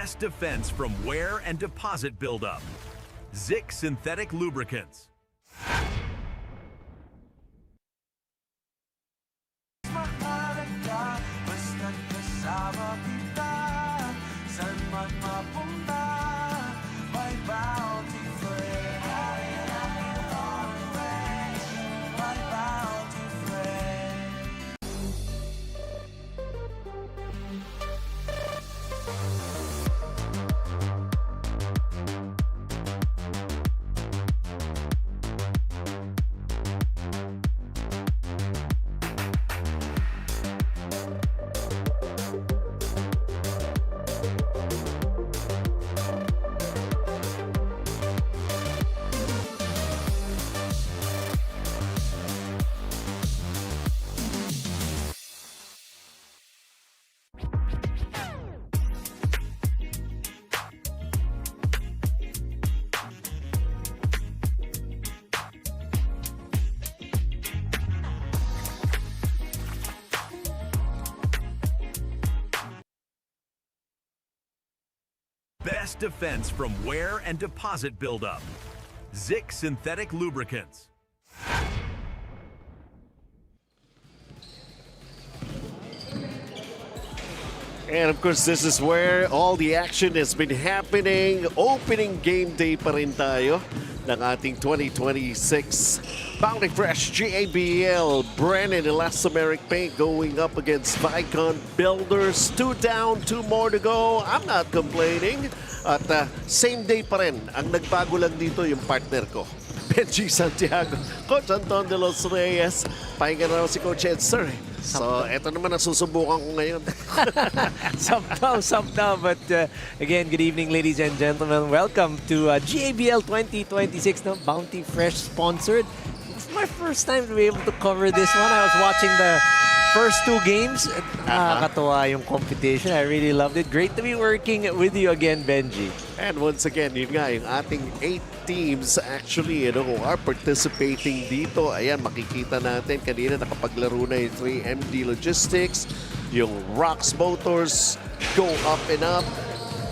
Best defense from wear and deposit buildup. Zik Synthetic Lubricants. Best defense from wear and deposit buildup. Zik Synthetic Lubricants. And of course, this is where all the action has been happening. Opening game day pa rin tayo ng ating 2026 Bounty Fresh GABL Brenin Elastomeric Paint going up against Vaikon Builders. 2 down, 2 more to go. I'm not complaining. At same day pa rin. Ang nagbago lang dito yung partner ko, Benji Santiago. Coach Anton de los Reyes. Pahinga na si Coach Edster. So, eto naman ang susubukan ko ngayon. Somehow. But again, good evening, ladies and gentlemen. Welcome to GABL 2026, no? Bounty Fresh sponsored. It's my first time to be able to cover this one. I was watching the first 2 games. Nakakatawa yung competition. I really loved it. Great to be working with you again, Benji. And once again, yun nga, yung ating 8 teams actually, are participating dito. Ayan, makikita natin kanina nakapaglaro na yung 3MD Logistics, yung Rocks Motors, Go Up and Up,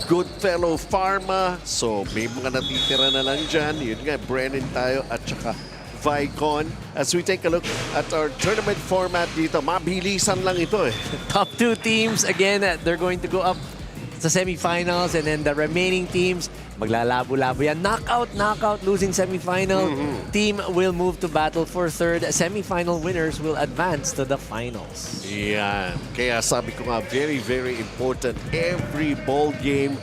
Goodfellow Pharma. So, may mga natitira na lang dyan. Yun nga, Brenin tayo at saka Vaikon. As we take a look at our tournament format dito, mabilisan lang ito eh. Top 2 teams, again, they're going to go up sa semifinals, and then the remaining teams maglalabo-labo yan. Knockout, losing semifinal. Team will move to battle for 3rd. Semifinal winners will advance to the finals. Yan. Kaya sabi ko nga, very, very important. Every ball game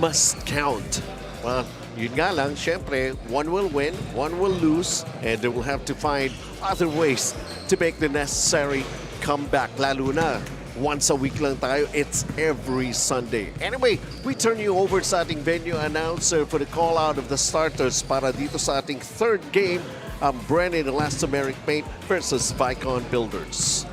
must count. Well, yun nga lang, syempre, one will win, one will lose, and they will have to find other ways to make the necessary comeback. Lalo na, once a week lang tayo, it's every Sunday. Anyway, we turn you over sa ating venue announcer for the call out of the starters para dito sa ating 3rd game, ang Brenin Elastomeric Paint versus Vaikon Builders.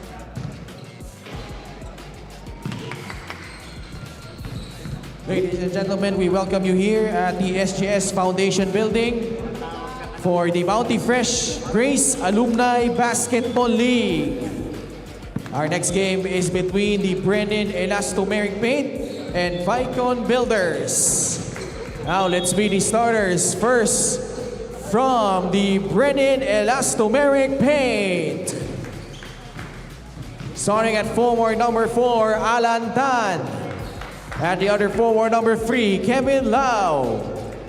Ladies and gentlemen, we welcome you here at the SGS Foundation Building for the Bounty Fresh Grace Alumni Basketball League. Our next game is between the Brenin Elastomeric Paint and Vaikon Builders. Now let's meet the starters. First, from the Brenin Elastomeric Paint. Starting at forward number 4, Alan Tan. At the other forward number 3, Kevin Lau.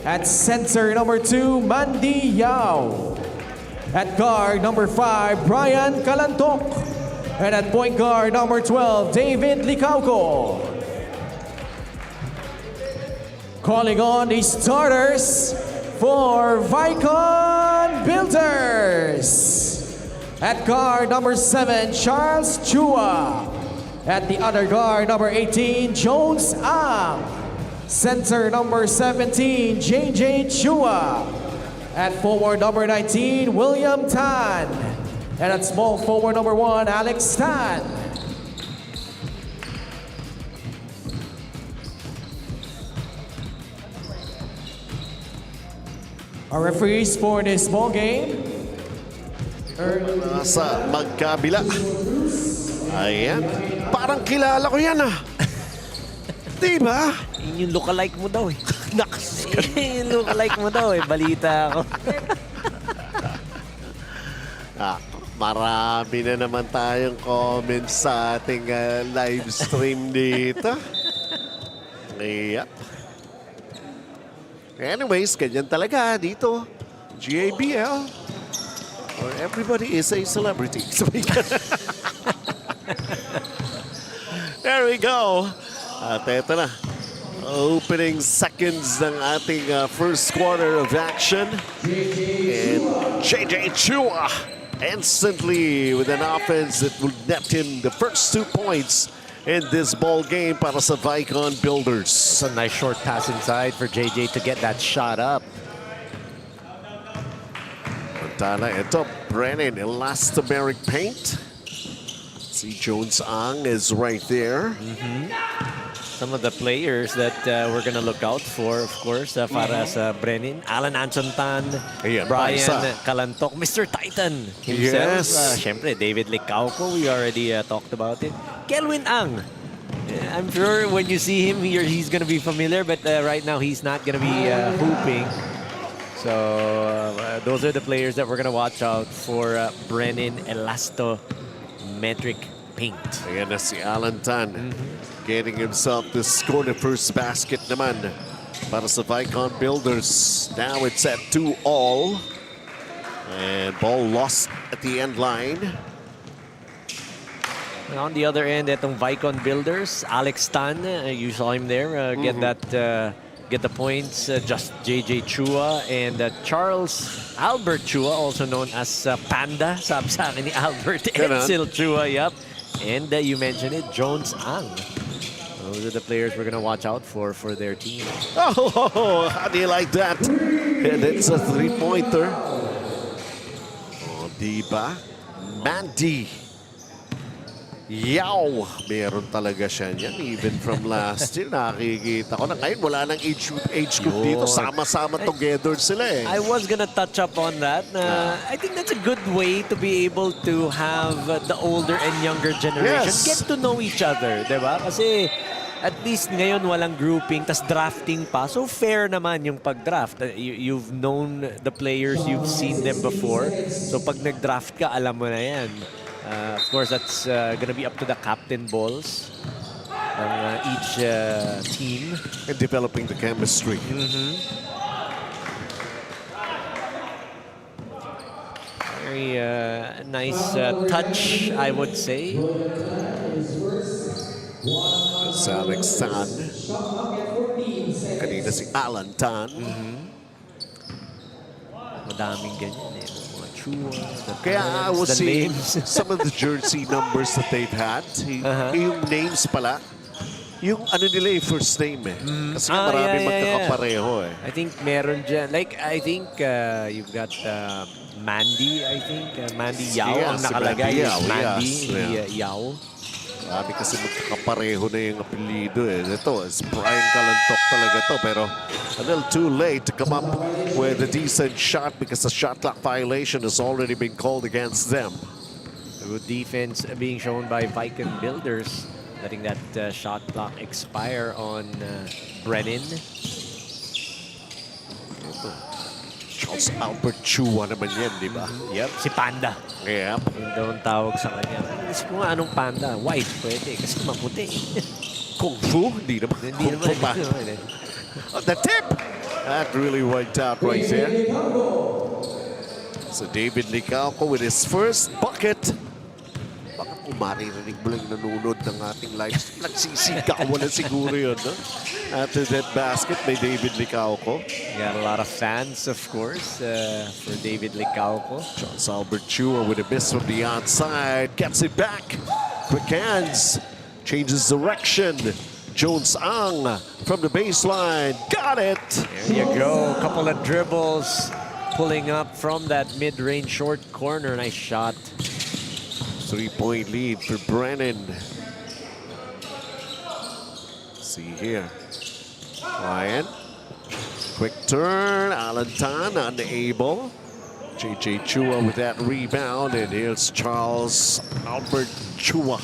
At center number 2, Mandy Yao. At guard number 5, Brian Kalantok. And at point guard number 12, David Licauco. Calling on the starters for Vaikon Builders. At guard number 7, Charles Chua. At the other guard number 18, Jones Ang. Center number 17, JJ Chua. At forward number 19, William Tan. And at small forward number 1, Alex Tan. Our referees for this ball game. Nasa magkabila. Ayan. Parang kilala ko yan ah. Diba? Yun yung lookalike mo daw eh. Nakas. Yung lookalike mo daw eh. Balita ako. Marami na naman tayong comments sa ating live stream dito. Yep. Anyways, ganyan talaga dito. GABL. Where everybody is a celebrity. There we go. At eto na. Opening seconds ng ating first quarter of action. And JJ Chua instantly with an offense that will net him the first 2 points in this ball game para sa Vaikon Builders. It's a nice short pass inside for JJ to get that shot up. Montana, ito, Brenin Elastomeric paint. See Jones Ang is right there. Some of the players that we're gonna look out for, of course, para sa Brenin. Alan Anchontan, Ayan, Brian Paisa. Calantoc, Mr. Titan himself. Yes. Siyempre, David Licauco, we already talked about it. Kelvin Ang. I'm sure when you see him here, he's gonna be familiar, but right now he's not gonna be hooping. So those are the players that we're gonna watch out for Brenin Elastomeric paint. Ayan na si Alan Tan. Getting himself to score the first basket naman para sa Vaikon Builders. Now it's at 2-all. And ball lost at the end line. And on the other end, itong Vaikon Builders, Alex Tan, you saw him there, get the points. Just JJ Chua and Charles Albert Chua, also known as Panda, sabi sa akin ni Albert Edsel Chua, yep. And you mentioned it, Jones Ang. Those are the players we're gonna watch out for their team. Oh, how do you like that? And it's a three-pointer. Oh, diba? Mandy. Yow! Meron talaga siya niyan. Even from last year, nakikita ko na ngayon wala nang age group dito. Sama-sama together sila eh. I was gonna touch up on that. I think that's a good way to be able to have the older and younger generation get to know each other, diba? Kasi at least ngayon walang grouping, tas drafting pa. So fair naman yung pag-draft. You've known the players, you've seen them before. So pag nag-draft ka, alam mo na yan. Of course, that's gonna be up to the captain balls ng each team. And developing the chemistry. Very nice touch, I would say. It's Alex Tan. Kanina si Alan Tan. Madaming ganyan eh. Mga Chua, Kaya I was the seeing names. some of the jersey numbers that they've had. Yung names pala. Yung ano nila yung first name eh. Kasi marami magkakapareho eh. I think meron dyan. Like, I think you've got Mandy, I think. Mandy Yao ang si nakalagay. Mandy Mandy Yao. Yao. Marami kasi magkakapareho na yung apelido eh. Ito, it's Brian Calantoc talaga to. Pero a little too late to come up with a decent shot because the shot clock violation has already been called against them. Good defense being shown by Vaikon Builders. Letting that shot clock expire on Brenin. Charles Albert Chua naman yan, di ba? Yep, si Panda. Yep. Yung daw ang tawag sa kanya. Isip ko nga anong panda. White, pwede. Kasi maputi. Kung Fu? Hindi naman. Hindi Kung Fu pa. naman. The tip! That really worked out right there. So David Licauco with his first bucket. Baka kung maririnig mo lang nanonood ng ating live stream, nagsisigawan na siguro yun, no? After that basket by David Licauco. Got a lot of fans, of course, for David Licauco. Charles Albert Chua with a miss from the outside. Gets it back. Quick hands. Changes direction. Jones Ang from the baseline. Got it! There you go. A couple of dribbles. Pulling up from that mid-range short corner. Nice shot. 3-point lead for Brenin. See here. Ryan. Quick turn. Alan Tan unable. JJ Chua with that rebound. And here's Charles Albert Chua.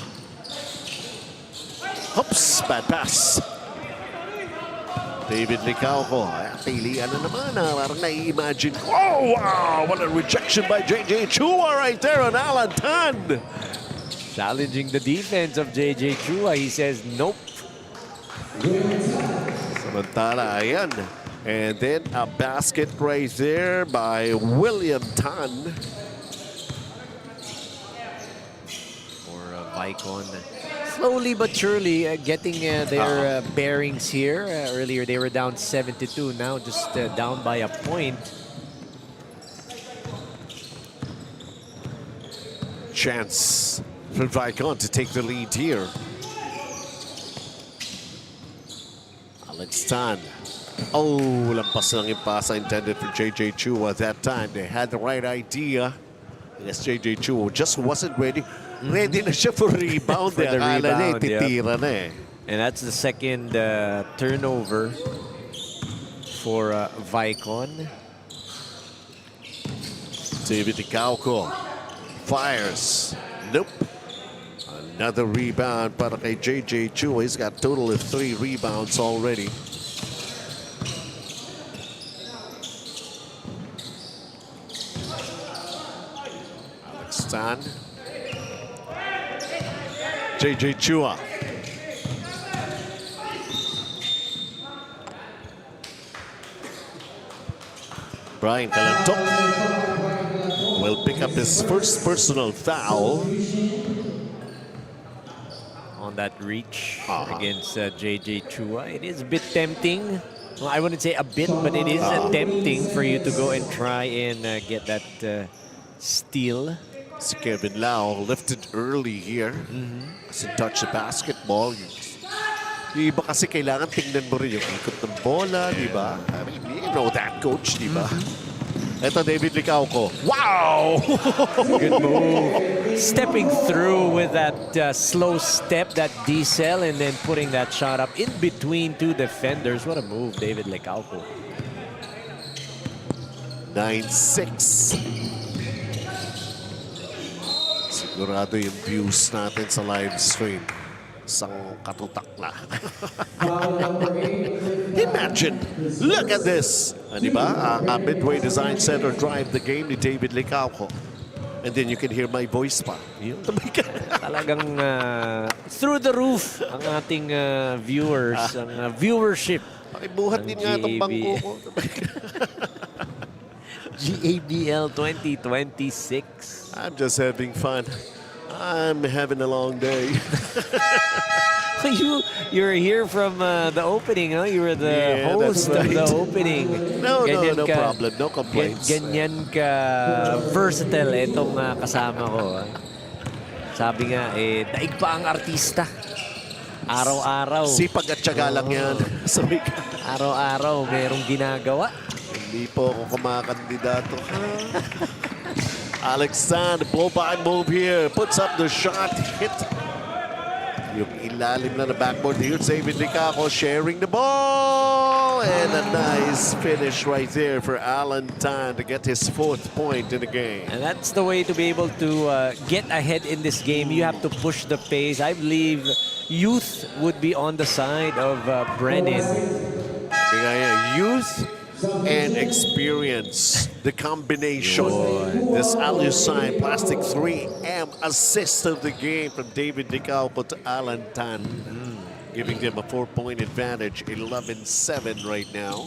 Oops, bad pass. David Licauco. Pilihan na naman. Parang nai-imagine. Oh, wow! What a rejection by JJ Chua right there on Alan Tan. Challenging the defense of JJ Chua. He says, nope. Samantala, ayan. And then a basket right there by William Tan. For Vaikon. Slowly but surely getting their bearings here. Earlier they were down 72. Now just down by a point. Chance for Vaikon to take the lead here. Alex Tan. Oh, lampas lang yung pasa intended for JJ Chua that time. They had the right idea. Yes, JJ Chua just wasn't ready. Ready na siya for rebound. For the Akala niya, rebound, titira na eh. And that's the second turnover for Vaikon. David Licauco fires. Nope. Another rebound para kay JJ Chua. He's got a total of 3 rebounds already. Alex Tan. JJ Chua. Brian Calantok will pick up his first personal foul. On that reach against JJ Chua. It is a bit tempting. Well, I wouldn't say a bit, but it is tempting for you to go and try and get that steal. Si Kevin Lau lifted early here. Doesn't touch the basketball. Yung iba kasi kailangan tingnan mo rin yung ikot ng bola, di ba? I mean, you know that, coach, di ba? Ito, David Licauco. Wow! Good move. Stepping through with that slow step, that decel, and then putting that shot up in between 2 defenders. What a move, David Licauco. 9-6. Sigurado yung views natin sa live stream. Isang katutak na. Imagine, look at this. Di ba? Midway Design Center drive the game ni David Licauco. And then you can hear my voice pa. Talagang through the roof ang ating viewers, ang viewership. Pakibuhat din nga itong bangko ko. GABL 2026. I'm just having fun. I'm having a long day. You're here from the opening, huh? You were the host of the opening. No problem. No complaints. Ganyan ka versatile itong kasama ko. Sabi nga, daig pa ang artista. Araw-araw. Sipag at tiyaga lang yan. Sabi ka. Araw-araw, merong ginagawa. Hindi po ako kumakandidato. Alex Tan, blow-by move here. Puts up the shot. Hit. Yung ilalim na backboard. Here's David Licauco sharing the ball. And a nice finish right there for Alan Tan to get his 4th point in the game. And that's the way to be able to get ahead in this game. You have to push the pace. I believe youth would be on the side of Brenin. Youth and experience, the combination. This Alusine plastic 3M assist of the game from David Licauco to Alan Tan, giving them a 4-point advantage, 11-7 right now.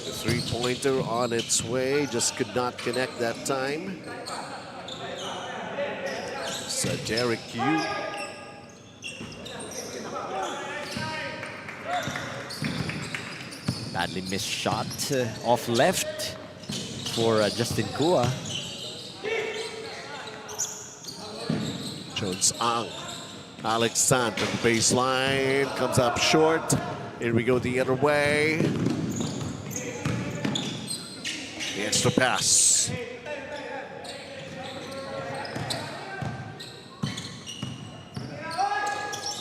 The 3-pointer on its way, just could not connect that time. So Derek Yu. Badly missed shot off left for Justin Kua. Jones Ang. Alex Tan from the baseline. Comes up short. Here we go the other way. The extra pass.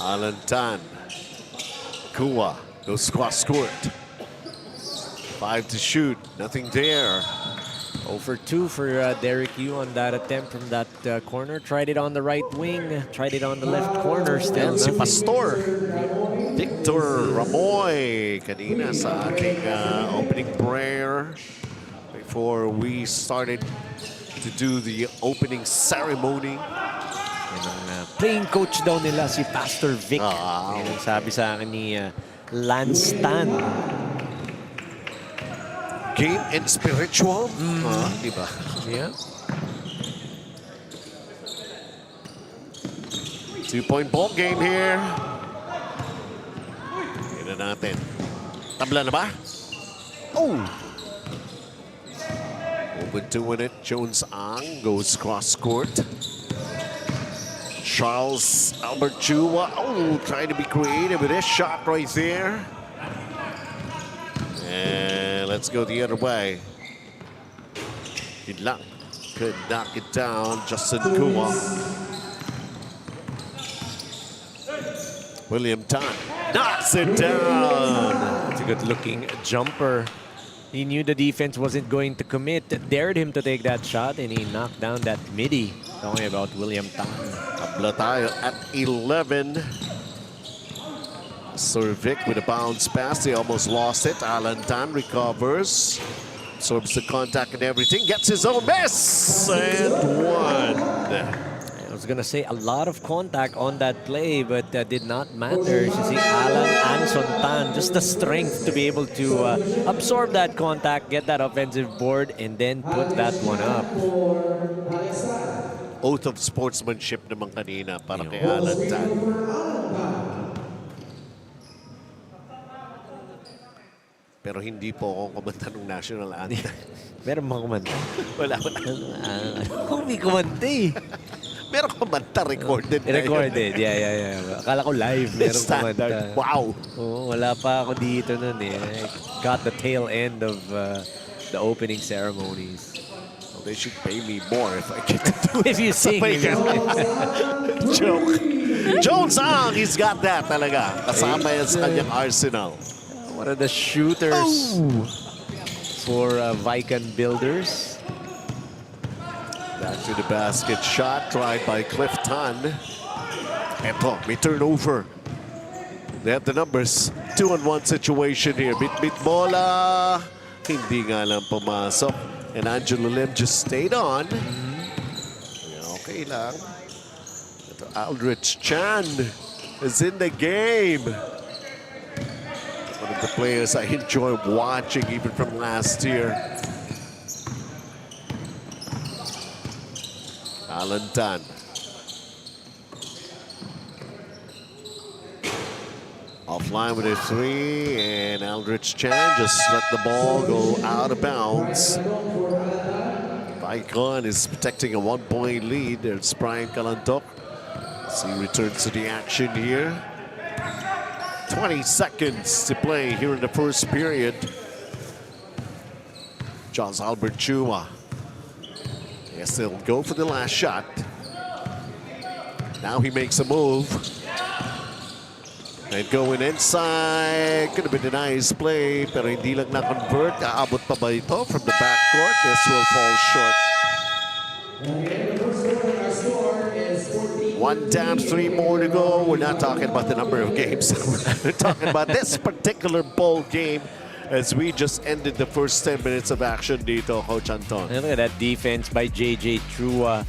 Alan Tan. Kua goes squat squirt. 5 to shoot. Nothing there. 0 for 2 for Derek Yu on that attempt from that corner. Tried it on the right wing, tried it on the left corner. Still And si nothing. Pastor, Victor Ramoy, kanina sa ating opening prayer before we started to do the opening ceremony. Yan ang playing coach daw nila, si Pastor Vic. Yan ang sabi sa akin ni Lance Tan. Game and spiritual, di ba? Yeah. 2-point ball game here. Tignan natin. Tabla na ba? Oh! Open to win it. Jones Ang goes cross court. Charles Albert Chua. Oh, trying to be creative with this shot right there. And let's go the other way. Good luck. Could knock it down. Justin Kuma. William Tan knocks it down. It's a good-looking jumper. He knew the defense wasn't going to commit, dared him to take that shot, and he knocked down that midi. Talking about William Tan. Tabla tayo at 11. Sir Vic with a bounce pass. They almost lost it. Alan Tan recovers. Absorbs the contact and everything. Gets his own miss. And one. I was gonna say a lot of contact on that play, but did not matter. You see Alan Anson Tan, just the strength to be able to absorb that contact, get that offensive board, and then put that one up. Oath of sportsmanship naman kanina para kay Alan Tan. Pero hindi po ako kumanta ng national anthem. Meron mga kumanta. Wala. Kung may kumanta eh. Meron kumanta recorded na yun. Recorded, yeah. Akala ko live meron kumanta. Standard. Wow. Oo, wala pa ako dito nun eh. I got the tail end of the opening ceremonies. Well, they should pay me more if I get to do If you sing. Joke. Jones Ang, he's got that talaga. Kasama yan sa kanyang arsenal. One of the shooters for Vaikon Builders. Back to the basket shot, tried by Cliff Tan. Eto, may turnover. They have the numbers. 2-on-1 situation here. Bit-bit bola. Hindi nga lang pumasok. And Angelo Lim just stayed on. Okay lang. Ito, Aldrich Chan is in the game. One of the players I enjoy watching even from last year. Alan Tan. Offline with a three, and Aldrich Chan just let the ball go out of bounds. Vaikon is protecting a 1-point lead. There's Brian Kalantok. As he returns to the action here. 20 seconds to play here in the first period. Charles Albert Chua. Yes, they'll go for the last shot. Now he makes a move. And going inside. Could have been a nice play, pero hindi lang na-convert. Aabot pa ba ito from the backcourt? This will fall short. 1 down, 3 more to go. We're not talking about the number of games. We're talking about this particular bowl game as we just ended the first 10 minutes of action dito, Coach Anton. And look at that defense by JJ Trua,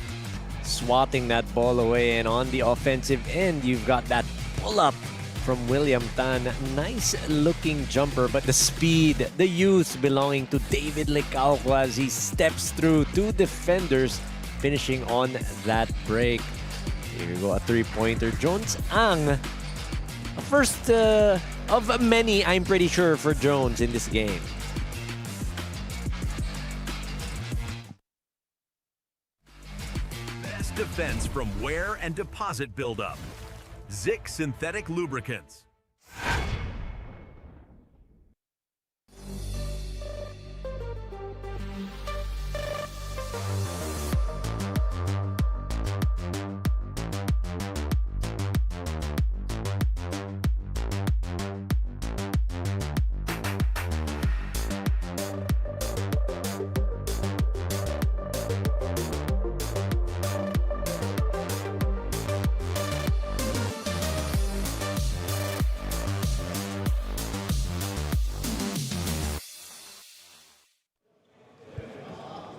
swatting that ball away. And on the offensive end, you've got that pull-up from William Tan. Nice looking jumper, but the speed, the youth belonging to David Licauco as he steps through 2 defenders, finishing on that break. Here you go, a 3-pointer. Jones Ang, a first of many, I'm pretty sure, for Jones in this game. Best defense from wear and deposit buildup. Zik Synthetic Lubricants.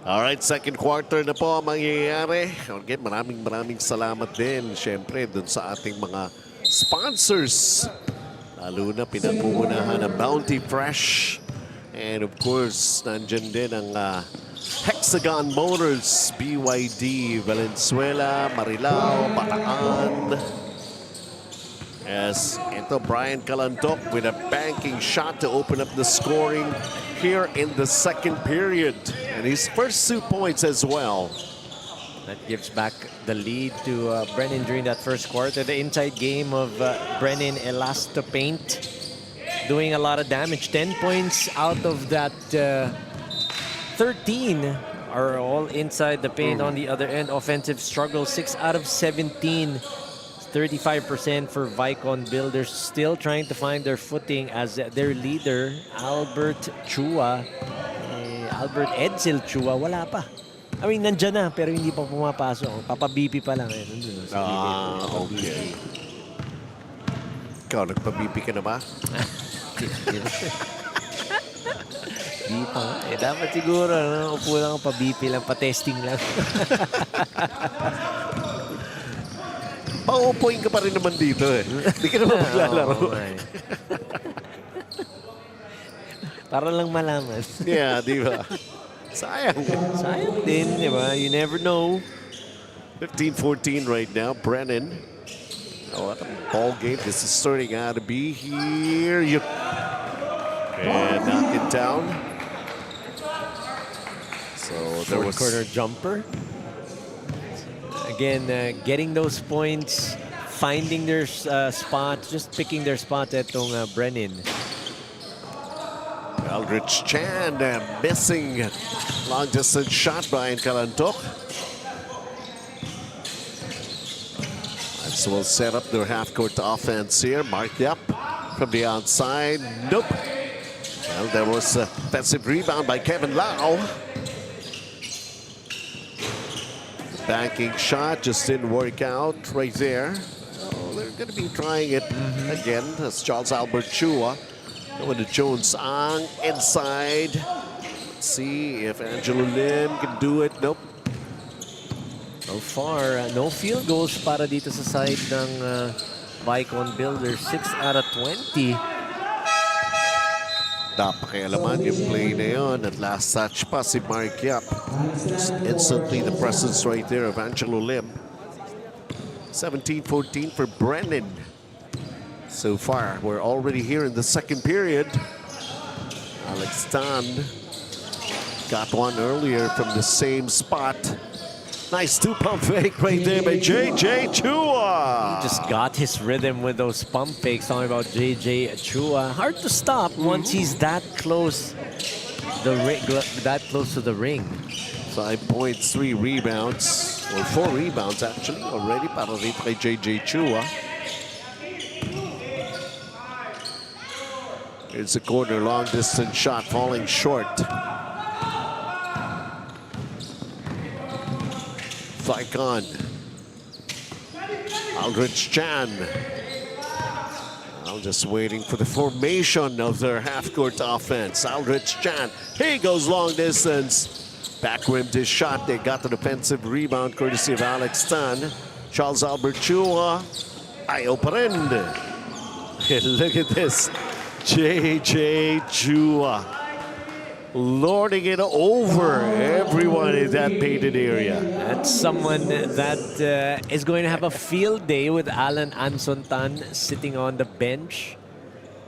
Alright, second quarter na po ang mangyayari. Again, maraming salamat din, syempre, dun sa ating mga sponsors. Lalo na pinagpupunahan ng Bounty Fresh. And of course, nandyan din ang Hexagon Motors, BYD, Valenzuela, Marilao, Bataan. As ito, Brian Calantoc with a banking shot to open up the scoring here in the second period. And his first 2 points as well. That gives back the lead to Brenin during that first quarter. The inside game of Brenin Elastomeric doing a lot of damage. 10 points out of that 13 are all inside the paint. On the other end, offensive struggle, 6 out of 17. 35% for Vaikon Builders, still trying to find their footing as their leader, Albert Chua. Albert Edsel Chua, wala pa. I mean, nandyan na, pero hindi pa pumapasok. Papa-BP pa lang. Okay. Ikaw, nagpa-BP ka na ba? Di pa. Dapat siguro, upo lang, pa-BP lang, pa-testing lang. Paupuin ka pa rin naman dito eh. Hindi ka naman maglalaro. Para lang malaman. Yeah, di ba? Sayang. Sayang din, di ba? You never know. 15-14 right now. Brenin. Oh, what a ball game this is starting out to be here. And knock it down. So there was corner jumper. Again, getting those points, finding their spots, just picking their spot at Brenin. Aldrich Chan missing long distance shot by Calantoc. So we'll set up their half court offense here. Mark Yap from the outside. Nope. Well, there was a defensive rebound by Kevin Lau. Banking shot just didn't work out right there. Oh, they're going to be trying it again. That's Charles Albert Chua. Going to Jones Ang inside. Let's see if Angelo Lim can do it. Nope. So far, no field goals para dito sa side ng Vaikon Builders. 6 out of 20. Napakialaman yung play na yun. At last touch pa si Mark Yap. Just instantly the presence right there of Angelo Lim. 17-14 for Brenin. So far, we're already here in the second period. Alex Tan got one earlier from the same spot. Nice two-pump fake right there by JJ Chua. He just got his rhythm with those pump fakes. Talking about JJ Chua. Hard to stop once he's that close, that close to the ring. 5 points, 3 rebounds, or 4 rebounds actually already para rito kay JJ Chua. Here's a corner long distance shot falling short. Vaikon. Aldrich Chan. Now just waiting for the formation of their half-court offense. Aldrich Chan. He goes long distance. Back rimmed his shot. They got the defensive rebound courtesy of Alex Tan. Charles Albert Chua. Ayaw pa rin. Look at this. JJ Chua. Lording it over everyone in that painted area. That's someone that is going to have a field day with Alan Ansontan sitting on the bench.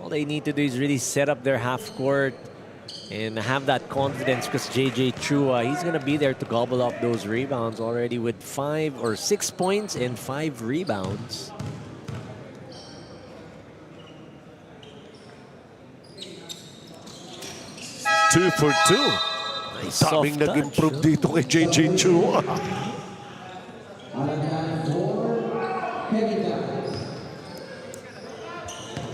All they need to do is really set up their half court and have that confidence, because JJ Chua, he's going to be there to gobble up those rebounds already with 5 or 6 points and 5 rebounds. Two for two. Nice Daming soft touch, nag-improve dito kay JJ Chua.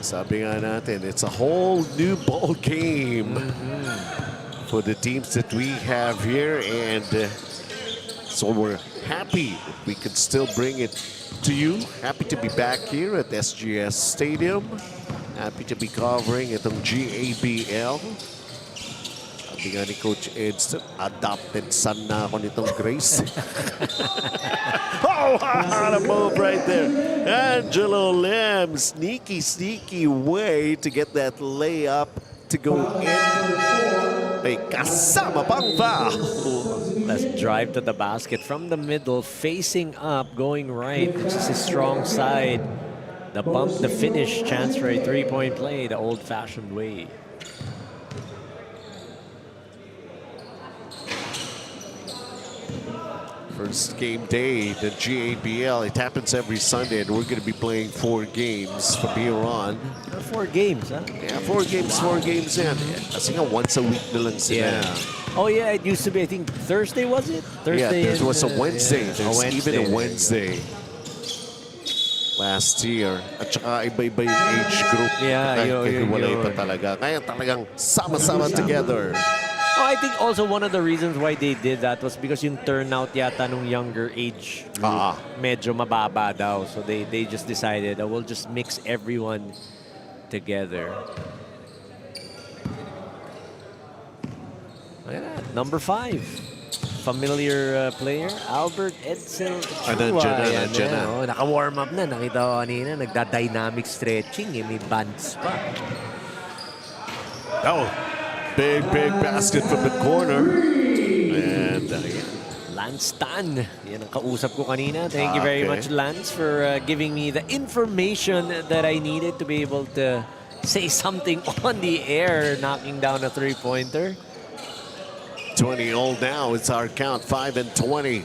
Sabi nga natin, it's a whole new ball game for the teams that we have here, and so we're happy we could still bring it to you. Happy to be back here at SGS Stadium. Happy to be covering itong GABL. Sabi nga ni Coach Eds, adopted son na ako nitong Grace. Oh, what a move right there. Angelo Lim, sneaky way to get that layup to go in. May kasama pang foul. Let's drive to the basket from the middle, facing up, going right. This is his strong side. The bump, the finish, chance for a three-point play, the old-fashioned way. First game day, the GABL. It happens every Sunday, and we're going to be playing 4 games from here on. 4 games, huh? Yeah, 4 games in. Kasi nga once a week na lang sila. Oh yeah, it used to be, I think, Thursday, was it? Thursday. Yeah, there was a Wednesday. Yeah, There's even a Wednesday last year. At saka iba-iba yung age group. Yeah, Nagkahiwalay pa talaga. Kaya talagang sama-sama together. Oh, I think also one of the reasons why they did that was because yung turnout yata nung younger age group medyo mababa daw. So they just decided, we'll just mix everyone together. Look at that. Number 5. Familiar player, Albert Edsel Chua. Nandiyan na. Oh, naka-warm up na. Nakita ko kanina, nagda-dynamic stretching. May bands pa. Oh, big basket from the corner. And Lance Tan. Yan ang kausap ko kanina. Thank you very much, Lance, for giving me the information that I needed to be able to say something on the air, knocking down a three-pointer. 20 all now. It's our count, 5 and 20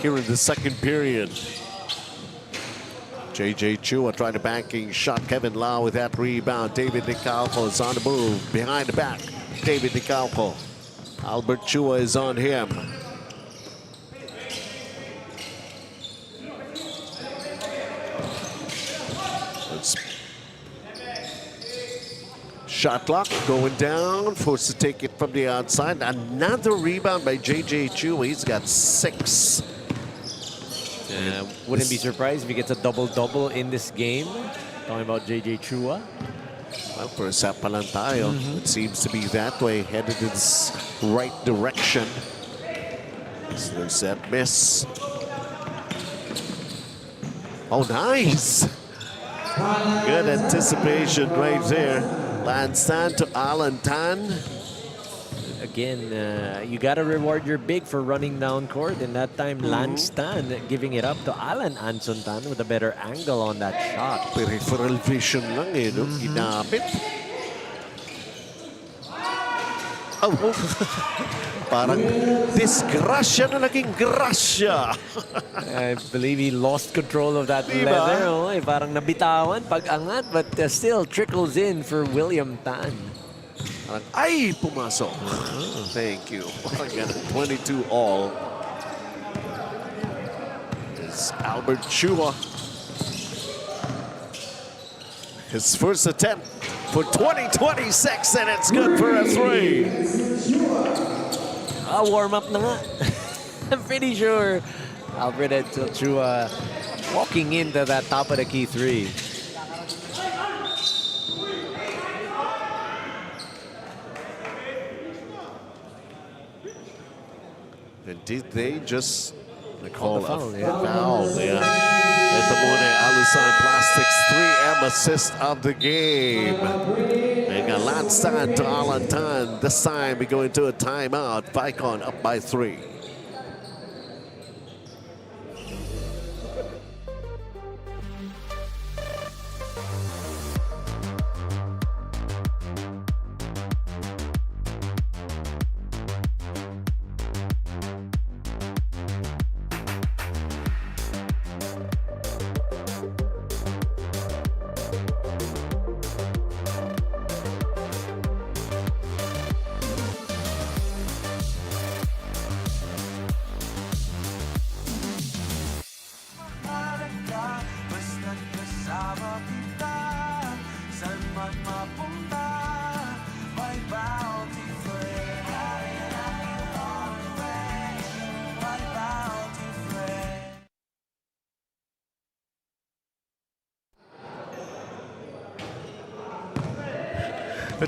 here in the second period. JJ Chua trying to banking shot. Kevin Lau with that rebound. David Nicalco is on the move. Behind the back, David Nicalco. Albert Chua is on him. Shot clock going down, forced to take it from the outside. Another rebound by JJ Chua. He's got 6. Wouldn't be surprised if he gets a double-double in this game. Talking about JJ Chua. Well, first half pa lang tayo. It seems to be that way, headed in this right direction. So there's that miss. Oh, nice. Good anticipation right there. Lance Tan to Alan Tan. Again, you got to reward your big for running down court. And that time, Lance Tan giving it up to Alan Anson Tan with a better angle on that shot. Peripheral vision lang eh, no? Ginamit. Oh. Parang disgrasya na naging grasya. I believe he lost control of that leather. Oh, parang nabitawan pag-angat, but still trickles in for William Tan. Parang, ay, pumasok. Thank you. Again, 22 all. It's Albert Chua. His first attempt for 2026, and it's good for a 3. Warm up na nga. I'm pretty sure Albert Edsel Chua walking into that top of the key 3. And did they just call a foul? Yeah. Ito muna, Alusan Plastics 3M assist of the game. And a Lance Tan to Alan Tan. This time we go into a timeout. Vaikon up by 3.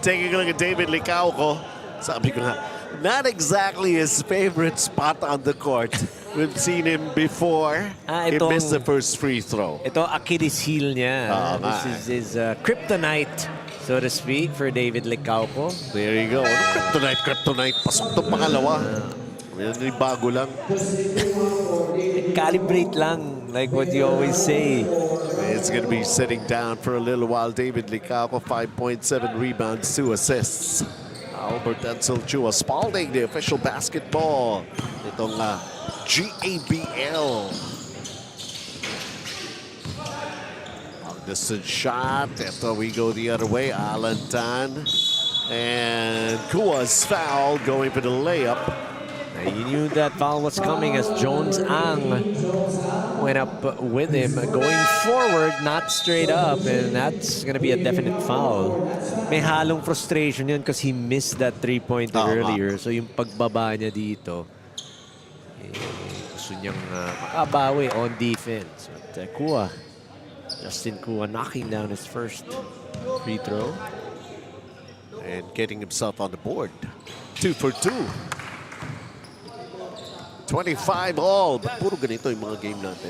Taking a look at David Licauco. Sabi ko nga, not exactly his favorite spot on the court. We've seen him before. He missed the first free throw. Ito, Achilles heel niya. This is his kryptonite, so to speak, for David Licauco. There you go. Kryptonite. Pasok itong pangalawa. Yan bago lang. Calibrate lang, like what you always say. It's going to be sitting down for a little while. David Licauco, 5.7 rebounds, 2 assists. Albert Edsel Chua Spalding, the official basketball. Itong GABL. Distance shot. Ito, we go the other way. Alan Tan. And Kua's foul going for the layup. Now, you knew that foul was coming as Jones Ang went up with him. Going forward, not straight up. And that's going to be a definite foul. May halong frustration yun because he missed that three-pointer earlier. So yung pagbaba niya dito, gusto niyang makabawi on defense. But Kua, Justin Kua knocking down his first free throw. And getting himself on the board. 2 for 2. 25 all. Ba't puro ganito yung mga game natin?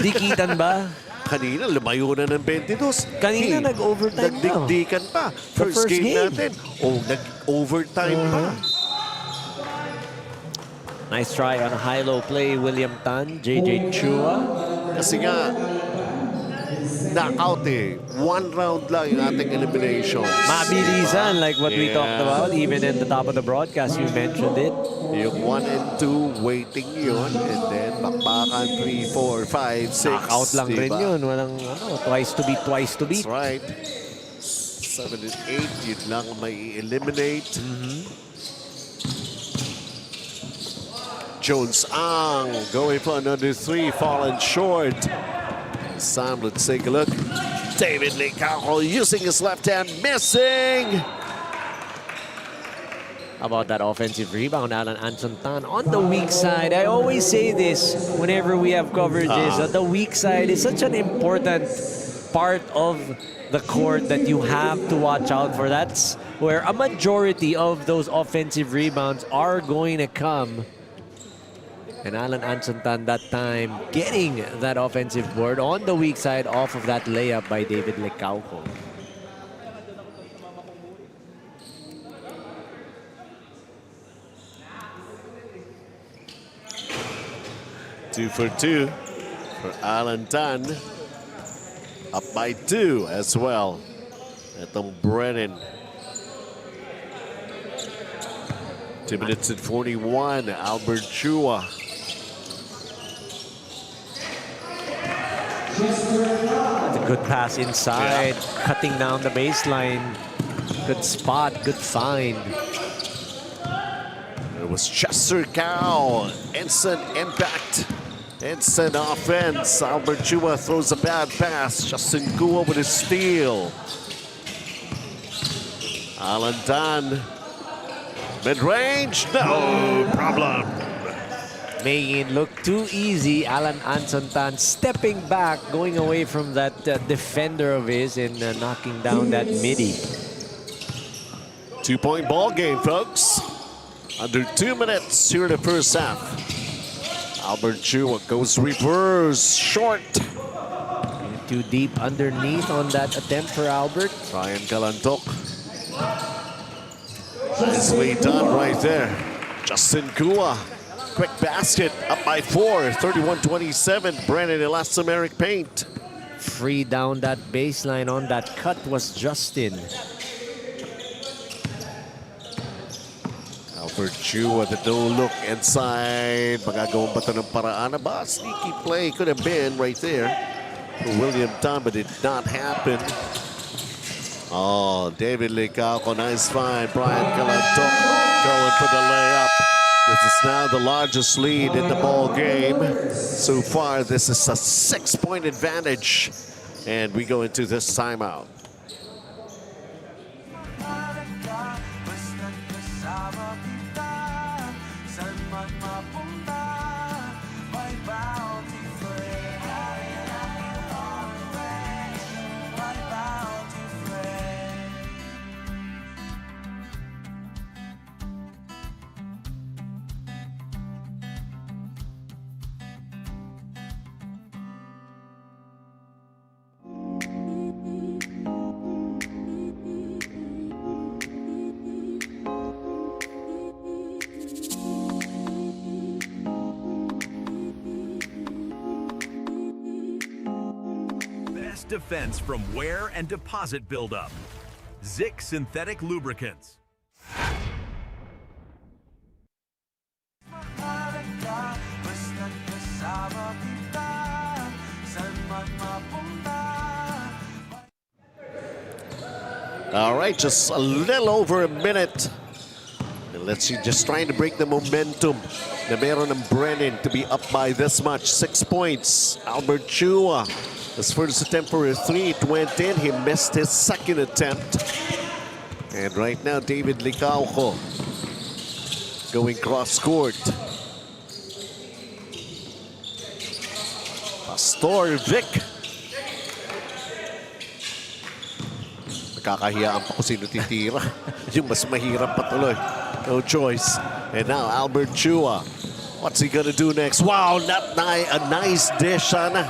Dikitan ba? Kanina, lumayo na ng 22. Kanina nag-overtime na. Nagdikdikan pa. First game natin. Nag-overtime pa. Nice try on a high-low play, William Tan, JJ Chua. Kasi nga, knockout eh. 1 round lang yung ating eliminations. Mabilisan, like what we talked about, even in the top of the broadcast, you mentioned it. Yung 1 and 2, waiting yun. And then, bakbakan 3, 4, 5, 6. Knockout lang rin yun. Walang twice to beat, twice to beat. That's right. 7 and 8, yun lang may eliminate. Jones Ang going for another 3, falling short. Sam, let's take a look. David Licauco using his left hand, missing. How about that offensive rebound, Alan Anson-Tan on the weak side? I always say this whenever we have coverages, that the weak side is such an important part of the court that you have to watch out for. That's where a majority of those offensive rebounds are going to come. And Alan Anson-Tan that time getting that offensive board on the weak side off of that layup by David Licauco. Two for 2 for Alan Tan. Up by 2 as well. Itong Brenin. 2 minutes and 41. Albert Chua. That's a good pass inside, cutting down the baseline. Good spot, good find. It was Chester Cow. Instant impact. Instant offense. Albert Chua throws a bad pass. Justin Kua with a steal. Alan Tan. Mid-range. No problem. Making it look too easy. Alan Anson-Tan stepping back, going away from that defender of his and knocking down that midi. 2-point ball game, folks. Under 2 minutes here in the first half. Albert Chua goes reverse, short. Too deep underneath on that attempt for Albert. Ryan Galantok. Nicely done right there. Justin Kua. Quick basket, up by 4, 31-27. Brenin Elastomeric paint. Free down that baseline on that cut was Justin. Albert Chua, the no-look inside. Magagawang ba ito ng paraan? Ba, sneaky play could have been right there for William Tan, but it did not happen. Oh, David Licauco, nice find. Brian Galantok going for the layup. This is now the largest lead in the ball game. So far, this is a 6-point advantage. And we go into this timeout. Best defense from wear and deposit buildup. Zik synthetic lubricants. All right, just a little over a minute. And let's see, just trying to break the momentum na meron ng Brenin to be up by this much. 6 points. Albert Chua, his first attempt for a 3, it went in. He missed his second attempt. And right now, David Licauco going cross-court. Pastor Vic. Nakakahiyaan pa kung sino titira. Yung mas mahirap patuloy. No choice. And now Albert Chua. What's he gonna do next? Wow, a nice dish sana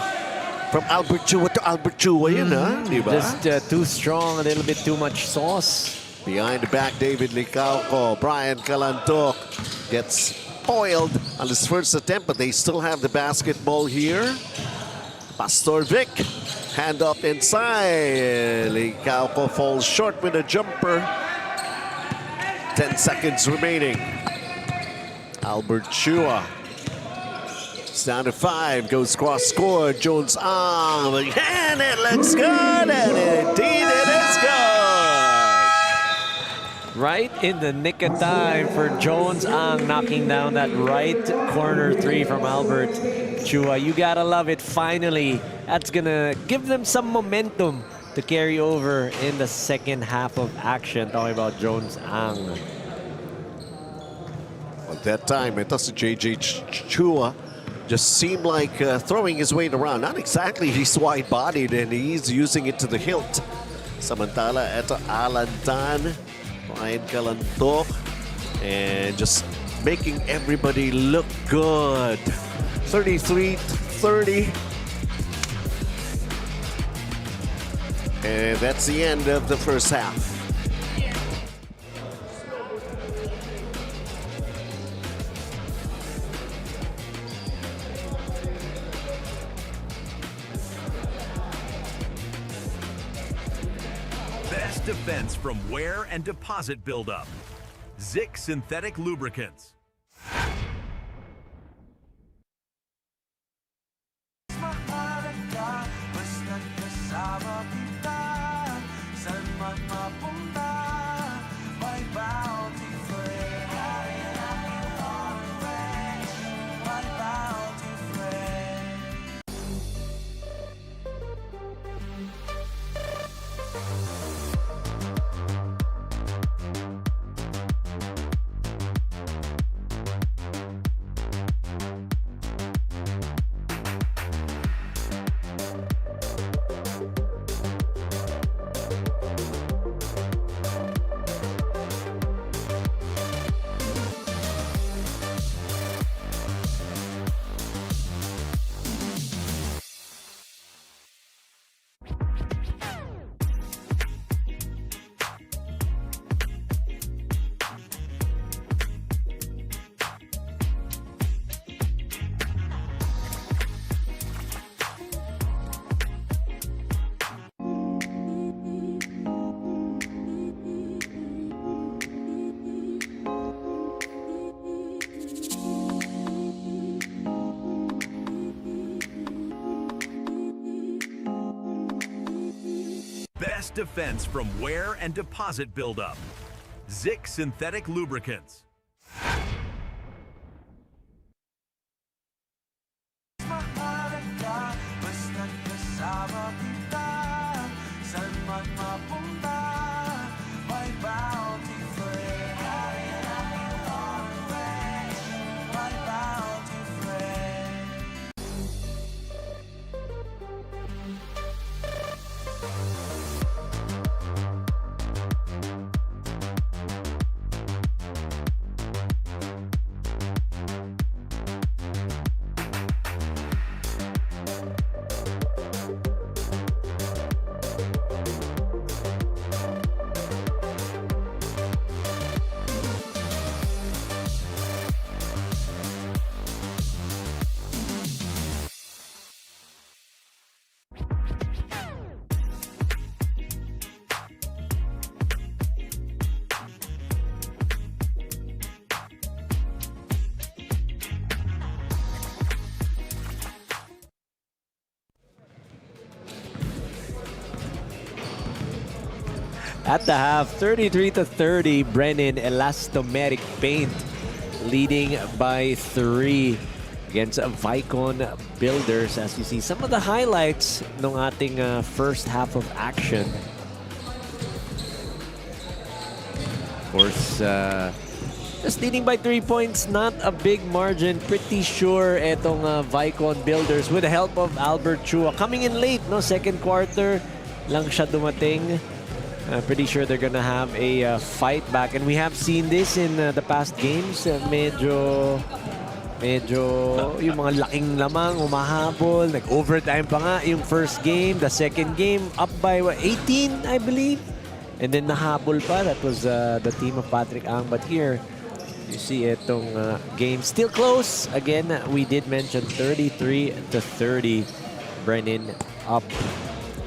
from Albert Chua to Albert Chua yun, ha? Diba? Just too strong, a little bit too much sauce. Behind the back, David Licauco. Brian Calantoc gets foiled on his first attempt, but they still have the basketball here. Pastor Vic, hand up inside. Licauco falls short with a jumper. 10 seconds remaining. Albert Chua. It's down to 5, goes cross-court. Jones on, and it looks good, and indeed it is good. Right in the nick of time for Jones Ang knocking down that right corner 3 from Albert Chua. You gotta love it, finally. That's gonna give them some momentum to carry over in the second half of action. Talking about Jones Ang. At that time, it does JJ Chua just seemed like throwing his weight around. Not exactly, he's wide-bodied and he's using it to the hilt. Samantala, eto Alan Tan, Brian Calantoc, and just making everybody look good. 33-30. And that's the end of the first half. Best defense from wear and deposit buildup. Zik synthetic lubricants. Best defense from wear and deposit buildup. Zik synthetic lubricants. At the half, 33-30, Brenin Elastomeric paint leading by 3 against Vaikon Builders. As you see, some of the highlights ng ating first half of action. Of course, just leading by 3 points, not a big margin. Pretty sure etong Vaikon Builders with the help of Albert Chua. Coming in late, no? Second quarter lang siya dumating. Pretty sure they're gonna have a fight back. And we have seen this in the past games. Medyo yung mga laking lamang, umahabol. Nag-overtime pa nga yung first game. The second game, up by 18, I believe. And then nahabol pa. That was the team of Patrick Ang. But here, you see itong game still close. Again, we did mention 33-30. Brenin up.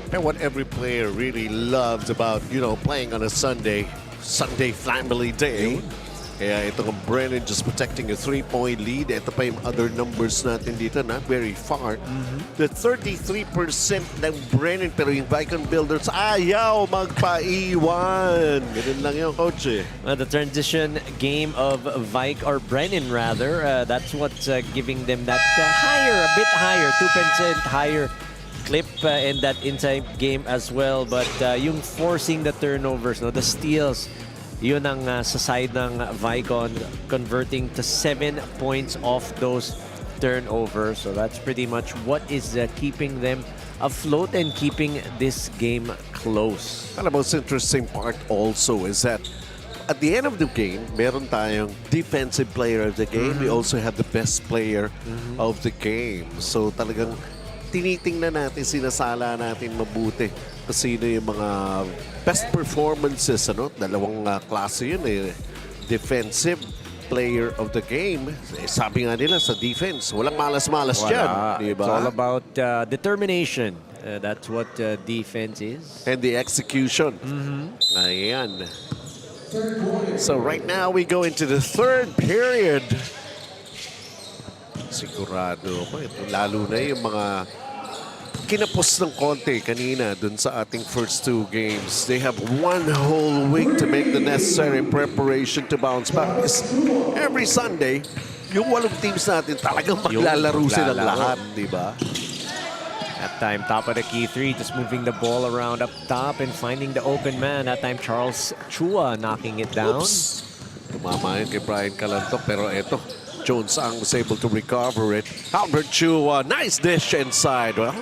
And what every player really loves about, playing on a Sunday family day. Kaya itong Brenin just protecting a 3-point lead. Ito pa yung other numbers natin dito, not very far. The 33% ng Brenin, pero yung Vaikon Builders ayaw magpaiwan. Ganun lang yung coach eh. The transition game of Brenin rather, that's what's giving them that a bit higher, 2% higher clip in that inside game as well. But yung forcing the turnovers, the steals, yun ang sa side ng Vaikon, converting to 7 points off those turnovers. So that's pretty much what is keeping them afloat and keeping this game close. And the most interesting part also is that at the end of the game, meron tayong defensive player of the game. We also have the best player of the game. So talagang tinitingnan natin, sinasala natin mabuti kung sino yung mga best performances. Dalawang klase yun eh. Defensive player of the game. Sabi nga nila sa defense, walang malas-malas dyan. Diba? It's all about determination. That's what defense is. And the execution. Ayan. So right now we go into the third period. Sigurado ako. Lalo na yung mga kinapos ng konti kanina dun sa ating first 2 games. They have 1 whole week to make the necessary preparation to bounce back. Every Sunday, yung 8 teams natin talagang maglalaro silang lahat, di ba? That time, top of the key 3, just moving the ball around up top and finding the open man. That time, Charles Chua knocking it down. Oops. Tumama yun kay Brian Calantok, pero eto, Jones Ang was able to recover it. Albert Chua, nice dish inside. Well,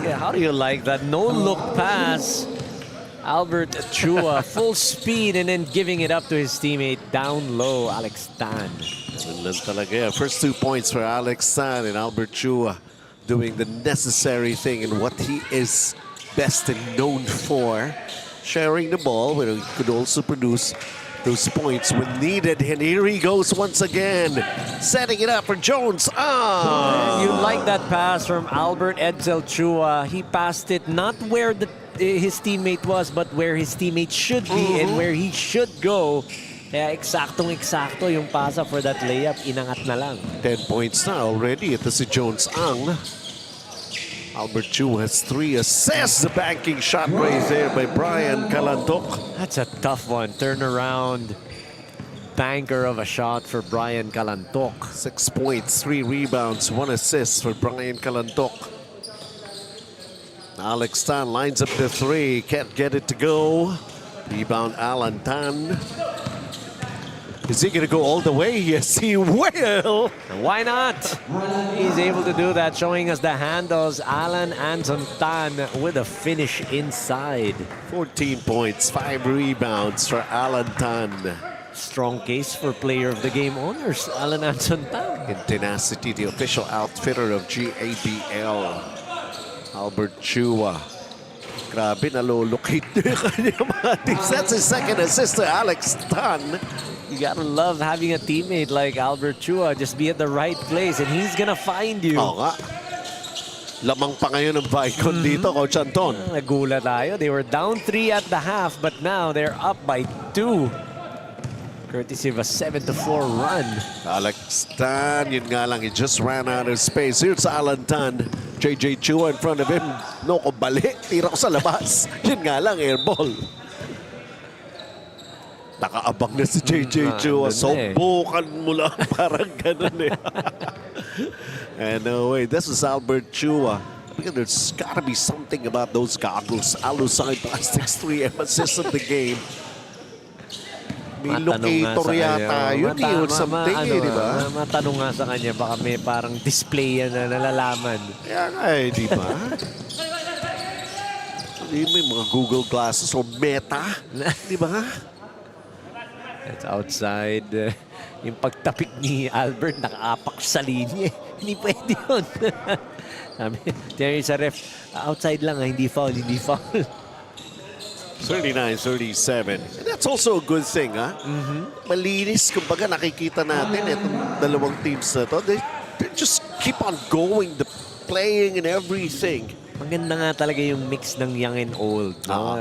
yeah, how do you like that? No-look pass. Albert Chua, full speed, and then giving it up to his teammate down low, Alex Tan. First 2 points for Alex Tan and Albert Chua doing the necessary thing and what he is best and known for. Sharing the ball, but he could also produce those points when needed. And here he goes once again, setting it up for Jones. You like that pass from Albert Edsel Chua. He passed it not where his teammate was, but where his teammate should be and where he should go. Kaya eksaktong-eksakto yung pasa for that layup. Inangat na lang. 10 points na already. Ito si Jones Ang. Albert Chua has 3 assists. The banking shot right there by Brian Calantok. That's a tough one. Turnaround banker of a shot for Brian Calantok. 6 points, 3 rebounds, 1 assist for Brian Calantok. Alex Tan lines up the 3. Can't get it to go. Rebound Alan Tan. Is he going to go all the way? Yes, he will. Why not? He's able to do that, showing us the handles. Alan Anton Tan with a finish inside. 14 points, 5 rebounds for Alan Tan. Strong case for player of the game honors, Alan Anton Tan. In tenacity, the official outfitter of GABL. Albert Chua. Grabe, nalolocate na yung kanyang mga teams. That's his second assist to Alex Tan. You gotta love having a teammate like Albert Chua. Just be at the right place and he's gonna find you. Oo nga. Lamang pa ngayon ng Vaikon dito, Coach Anton. Nagulat tayo. They were down 3 at the half, but now they're up by 2. Courtesy of a 7-4 run. Alex Tan, yun nga lang, he just ran out of space. Here's Alan Tan. JJ Chua in front of him. No ko bali. Tira ko sa labas. Yun nga lang, air ball. nakaabang na si JJ Chua. Andun na eh. Subukan mo lang. Parang ganun eh. And no way, this is Albert Chua. Because there's gotta be something about those goggles. Alusine Plastics 3M assist of the game. May locator yata yun eh, or something eh, di ba? Matanong nga sa kanya, baka may parang display yan na nalalaman. Kaya nga eh, di ba? May mga Google Glasses o Meta, di ba? It's outside. Yung pagtapik ni Albert, nakaapak sa linya. Hindi pwede yun. Sabi, Terry sa ref, outside lang, hindi foul, hindi foul. 39-37. And that's also a good thing, ha? Malinis, kumbaga nakikita natin itong dalawang teams na to. They just keep on going, the playing and everything. Maganda nga talaga yung mix ng young and old. No?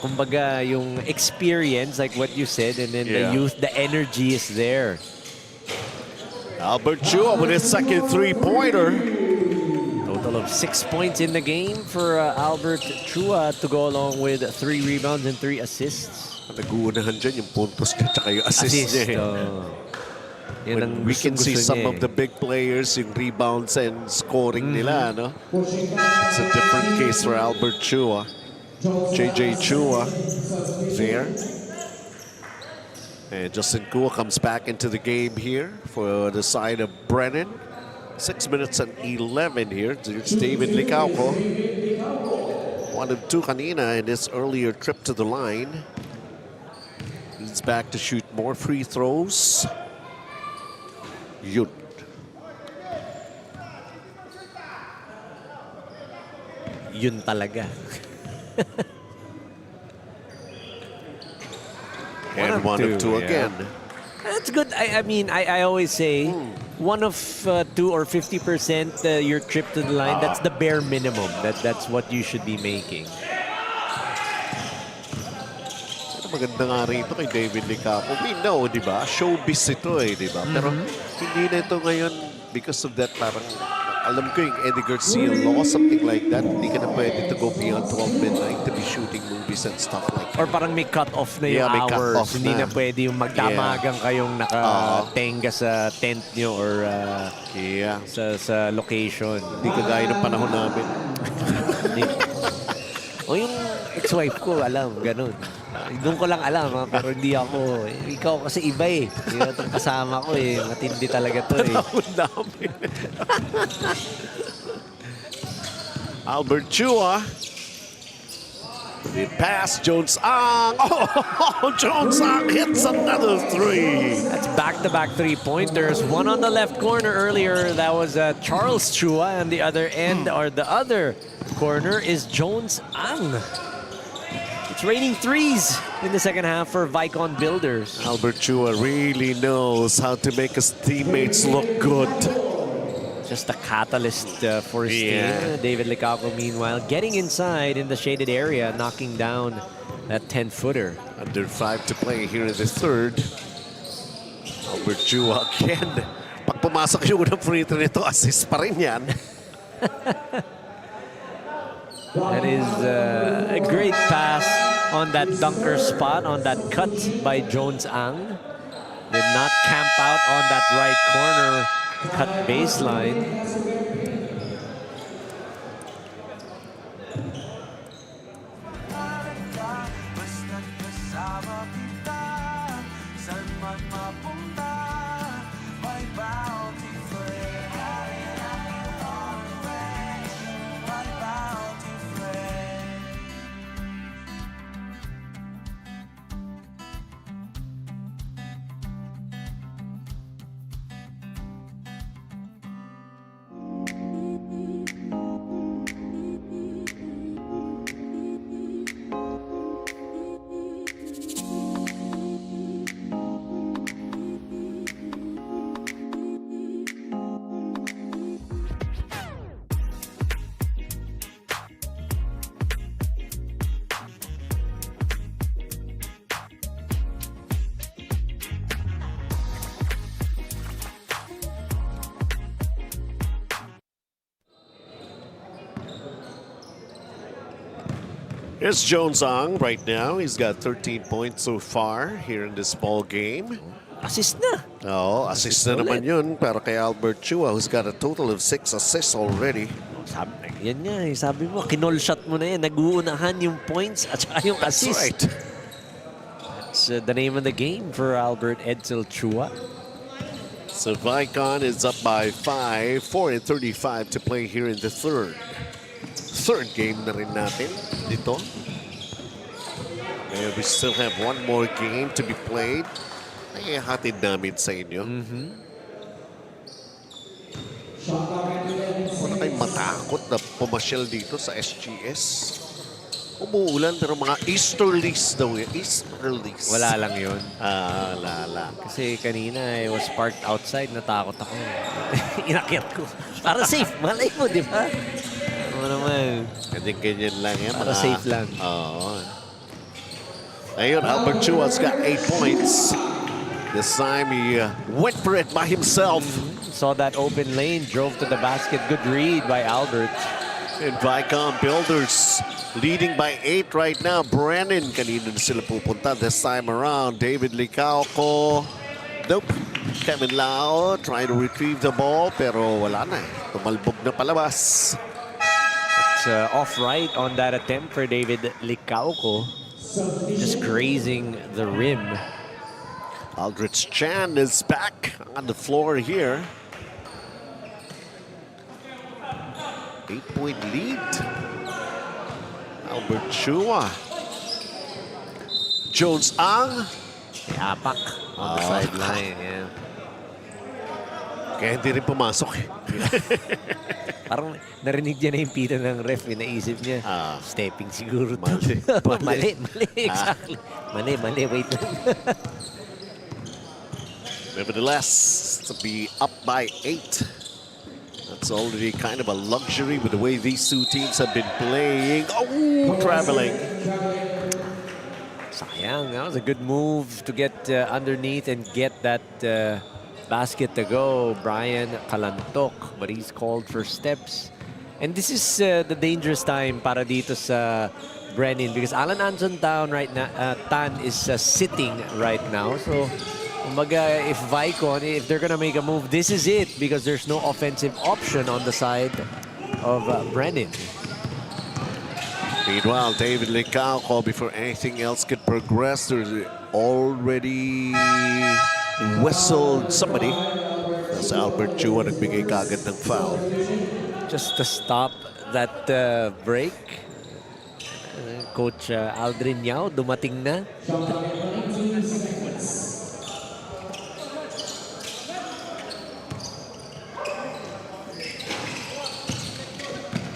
Kumbaga, yung experience, like what you said, and then the youth, the energy is there. Albert Chua with his second three-pointer. Total of 6 points in the game for Albert Chua to go along with 3 rebounds and 3 assists. Nag-uunahan dyan yung puntos niya tsaka yung assist niya. Yan We can see some of the big players, yung rebounds and scoring nila, no? It's a different case for Albert Chua. JJ Chua there. And Justin Kua comes back into the game here for the side of Brenin. 6 minutes and 11 here. It's David Licauco. 1 of 2 kanina in his earlier trip to the line. He's back to shoot more free throws. Yun. Yun talaga. And 1 of 2 again. That's good. I mean, I always say 1 of 2 or 50% your trip to the line, that's the bare minimum. That's what you should be making. Maganda nga rito kay David Licauco. We know, di ba? Showbiz ito eh, di ba? Pero hindi na ito ngayon because of that parang alam ko yung Eddie Garcia law, something like that. Hindi ka na pwede to go beyond 12 midnight to be shooting movies and stuff like that. Or parang may cut-off na yung may hours. cut-off Hindi na na. pwede yung magdamagang kayong nakatenga sa tent nyo or sa location. Hindi kagaya ng panahon namin. O yung ex-wife ko, alam, ganun. Doon ko lang alam, pero hindi ako. Ikaw kasi iba eh. Yung kasama ko eh. Matindi talaga to eh. Panahon namin. Albert Chua. The pass, Jones Ang. Oh, Jones Ang hits another 3. That's back-to-back three-pointers. One on the left corner earlier. That was Charles Chua. And the other end, or the other corner, is Jones Ang. It's raining threes in the second half for Vaikon Builders. Albert Chua really knows how to make his teammates look good. Just a catalyst for his team. David Licauco, meanwhile, getting inside in the shaded area, knocking down that 10-footer. Under 5 to play here in the third. Albert Chua again. Pag pumasok yung unang free throw nito, assist pa rin yan. That is a great pass on that dunker spot, on that cut by Jones Ang. Did not camp out on that right corner cut baseline. Here's Jones Ang right now. He's got 13 points so far here in this ball game. Assist na. Oh, assist na naman yun para kay Albert Chua, who's got a total of 6 assists already. Yan nga, sabi mo, kinall shot mo na yan. Nag-uunahan yung points at saka yung assist. That's right. That's the name of the game for Albert Edsel Chua. So Vaikon is up by 5, 4:35 to play here in the third. Third game na rin natin dito. And we still have one more game to be played. Ay, hatid namin sa inyo. Wala kayong matakot na pumasyal dito sa SGS. Umuulan pero mga easterlies daw yan. Easterlies. Wala lang yun. Wala lang. Kasi kanina I was parked outside, natakot ako. Inakyat ko. Para safe, malay mo, di ba? Ano naman. Ganyan lang yan. Para safe lang. Oo. Ayun, Albert Chua's got 8 points. This time he went for it by himself. Saw that open lane, drove to the basket. Good read by Albert. And Vaikon Builders leading by 8 right now. Brenin, kanina na sila pupunta this time around. David Licauco. Nope. Kevin Lau trying to retrieve the ball pero wala na eh. Tumalbog na palabas. It's off right on that attempt for David Licauco. Just grazing the rim. Aldrich Chan is back on the floor here. 8-point lead. Albert Chua. Jones Ang. Apak on the sideline. Yeah. Kaya hindi rin pumasok eh. Parang narinig niya na yung pita ng ref. Naisip niya, stepping siguro. Mali. Mali. Exactly. Mali. Wait lang. Nevertheless, to be up by 8. That's already kind of a luxury with the way these two teams have been playing. Oh, traveling. Sayang, that was a good move to get underneath and get that basket to go. Brian Kalantok, but he's called for steps. And this is the dangerous time para dito sa Brenin because Alan Anson Tan is sitting right now. So, kumbaga, if Vaikon, if they're gonna make a move, this is it because there's no offensive option on the side of Brenin. Meanwhile, David Licauco, before anything else could progress, there's already whistled somebody. That's Albert Chua nagbigay kagad ng foul. Just to stop that break, Coach Aldrin Yao dumating na.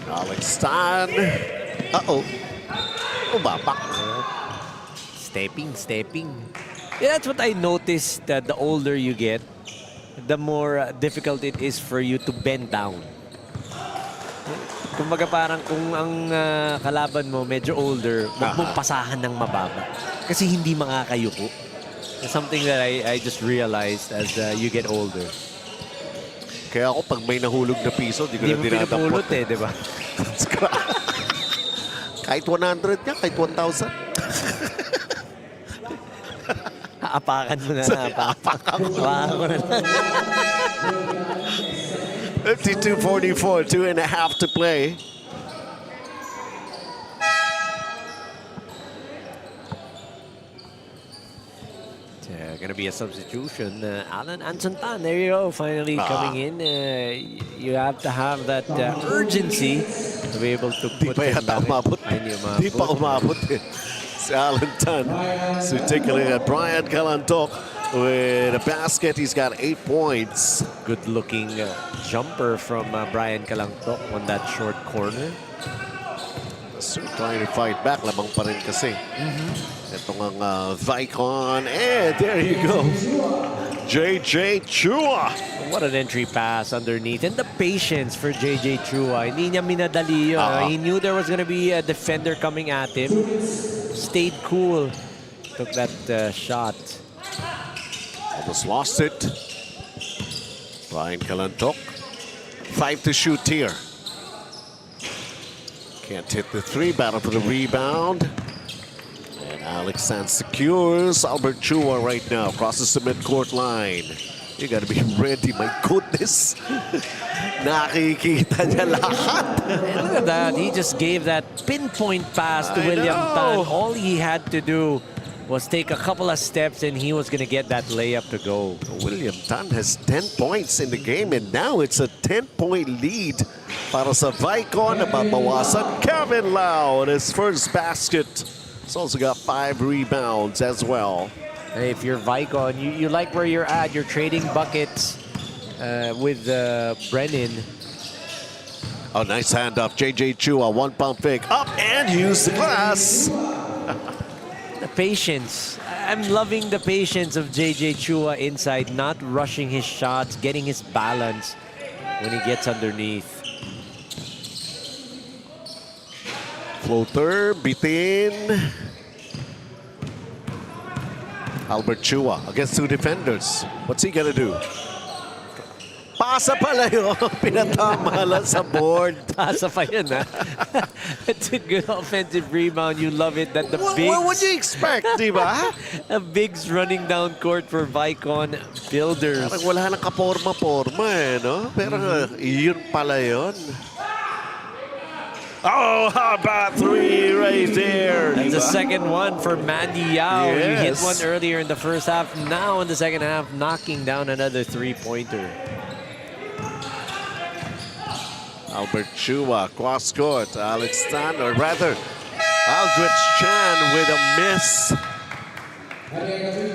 Alex Tan. Umapak. Stepping. Yeah, that's what I noticed, that the older you get, the more difficult it is for you to bend down. Kumbaga parang kung ang kalaban mo medyo older, huwag mong pasahan ng mababa. Kasi hindi makakayuko. It's something that I just realized as you get older. Kaya ako pag may nahulog na piso, di ko na dinadampot. Hindi mo di ba? Kahit 100 niya, kahit 1,000. Apakan mo na. Apakan mo na lang. 52-44, 2.5 to play. Gonna be a substitution. Alan Anson Tan, there you go, finally coming in. You have to have that urgency to be able to put him back. Di pa umabot eh. Si Alan Tan. So take a look at Brian Kalantok with a basket. He's got 8 points. Good-looking jumper from Brian Kalantok on that short corner. So trying to fight back. Lamang pa rin kasi. Ito nga Vaikon. And there you go. JJ Chua. What an entry pass underneath. And the patience for JJ Chua. Hindi niya minadali yun. He knew there was going to be a defender coming at him. Stayed cool. Took that shot. Almost lost it. Brian Kalantok. 5 to shoot here. Can't hit the three, battle for the rebound. And Alex Sanz secures. Albert Chua right now crosses the midcourt line. You gotta be ready, my goodness. Nakikita niya lahat. And look at that, he just gave that pinpoint pass to William Tan. All he had to do was take a couple of steps and he was gonna get that layup to go. William Tan has 10 points in the game and now it's a 10-point lead para sa Vaikon na babawasan. Kevin Lau, his first basket. He's also got 5 rebounds as well. Hey, if you're Vaikon, you like where you're at. You're trading buckets with Brenin. Oh, nice handoff. JJ Chua, 1-pump fake. Up and use the glass. The patience. I'm loving the patience of JJ Chua inside, not rushing his shots, getting his balance when he gets underneath. Floater, bitin. Albert Chua against 2 defenders. What's he gonna do? Pasa pala yun. Pinatama lang sa board. Pasa pa yun, ha? It's a good offensive rebound. You love it that the bigs... What would you expect, di ba? The bigs running down court for Vaikon Builders. Parang wala nang kaporma-porma eh, no? Pero yun pala yun. Oh, how about 3 right there? That's the second one for Mandy Yao. Yes. He hit one earlier in the first half. Now in the second half, knocking down another 3-pointer. Albert Chua, cross court. Alex Tan, or rather, Aldrich Chan with a miss.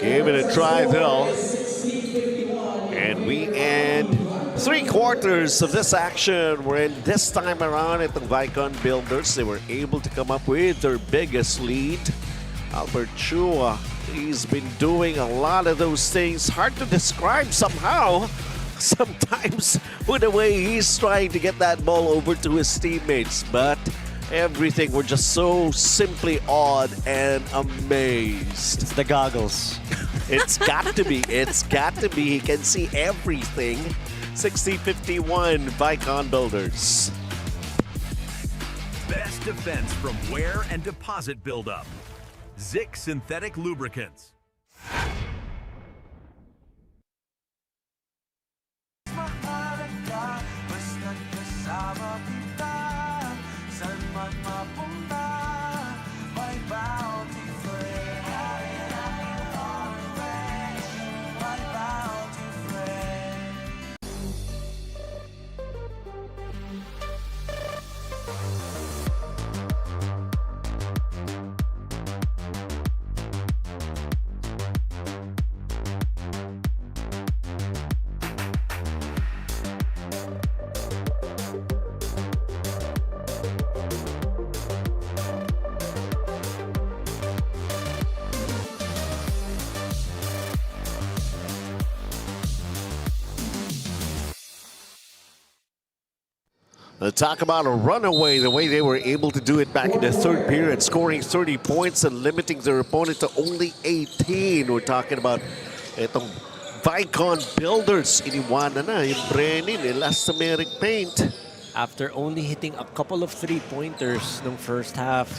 Gave it a try though. And we end 3 quarters of this action. We're in this time around at the Vaikon Builders. They were able to come up with their biggest lead. Albert Chua, he's been doing a lot of those things. Hard to describe somehow. Sometimes with the way he's trying to get that ball over to his teammates. But everything, we're just so simply awed and amazed. It's the goggles. It's got to be. It's got to be. He can see everything. 60-51, Vaikon Builders. Best defense from wear and deposit buildup. Zik Synthetic Lubricants. Talk about a runaway, the way they were able to do it back in the third period, scoring 30 points and limiting their opponent to only 18. We're talking about itong Vaikon Builders. Iniwanan na yung Brenin Elastomeric paint. After only hitting a couple of 3-pointers nung first half,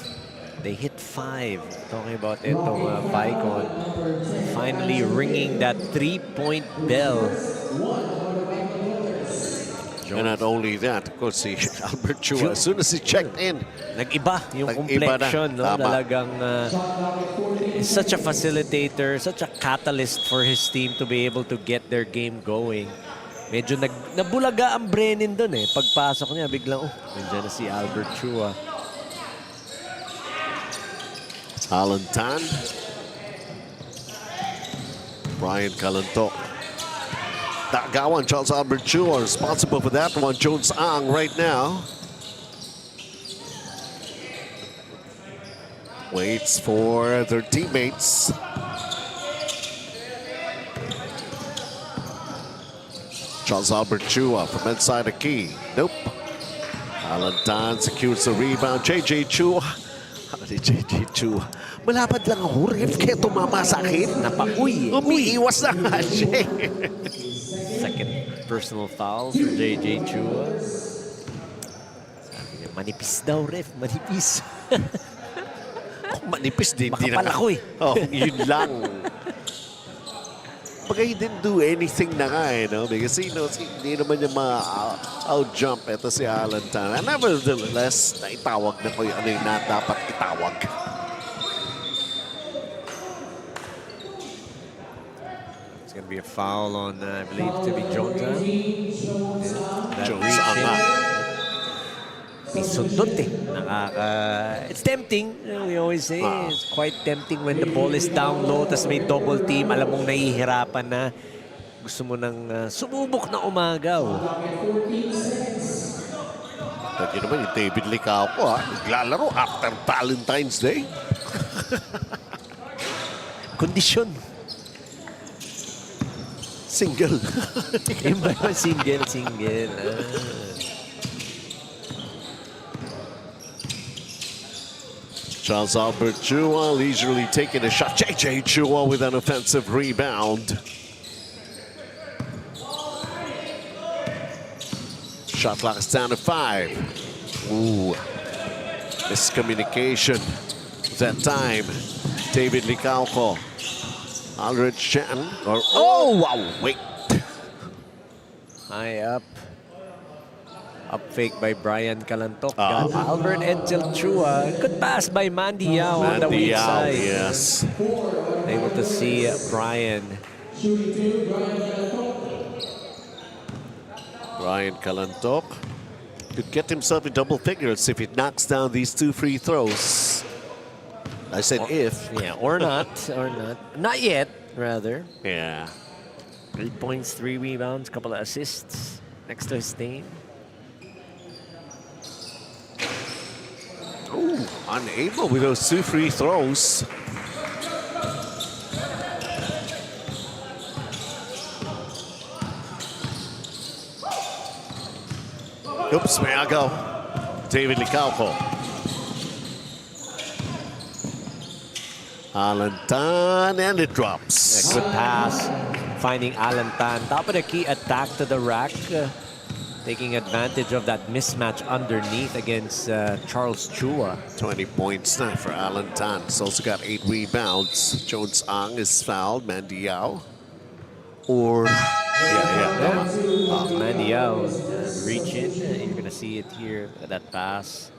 they hit 5. Talking about itong Vaikon. Finally ringing that 3-point bell. And not only that, of course, si Albert Chua, as soon as he checked in, nag-iba yung nag-iba complexion. No? Talagang such a facilitator, such a catalyst for his team to be able to get their game going. Medyo nabulaga ang Brenin dun eh. Pagpasok niya, biglang, nandiyan na si Albert Chua. Alan Tan, Brian Calanto. That one, Charles Albert Chua, responsible for that one. Jones Ang right now. Waits for their teammates. Charles Albert Chua from inside the key. Nope. Alan Tan secures the rebound. JJ Chua. JJ Chua. Malapad lang ako. Ref, kaya tumama sa akin. Napauy. Umiiwas na nga siya. Second personal foul for JJ Chua. Manipis daw, ref. Manipis. Kung manipis din. Makapal ako eh. Oh, yun lang. Pag he didn't do anything na nga eh, no? Because he knows hindi naman niya ma-out-jump ito si Alan Tan. And nevertheless, naitawag na ko yung ano yung dapat itawag. It's gonna be a foul on, I believe, to be Jones. Jones ang Sundot eh. It's tempting. We always say it's quite tempting when the ball is down low tas may double team. Alam mong nahihirapan na. Gusto mo nang sumubok na umagaw. But yun naman yung David Licao po naglalaro after Valentine's Day. Kondisyon. Single. Yung ba yun? Single. Charles Albert Chua leisurely taking a shot. JJ Chua with an offensive rebound. Shot clock is down to 5. Ooh. Miscommunication. That time. David Licauco. Aldrich Chan. Oh, wow. Wait. High up. Up fake by Brian Calantok. Got Albert Edsel Chua. Good pass by Mandy Yao on the weak side. Yes. Able to see Brian. Brian Calantok could get himself in double figures if he knocks down these 2 free throws. I said if. Yeah, or not. Not yet, rather. Yeah. 3 points, 3 rebounds, couple of assists next to his name. Ooh, unable with those 2 free throws. Oops, may I go? David Licauco. Alan Tan, and it drops. Yeah, good pass. Finding Alan Tan. Top of the key attack to the rack. Taking advantage of that mismatch underneath against Charles Chua. 20 points now for Alan Tan. He's also got 8 rebounds. Jones Ang is fouled. Mandy Yao. Or, Mandy Yao reach in. You're going to see it here, that pass.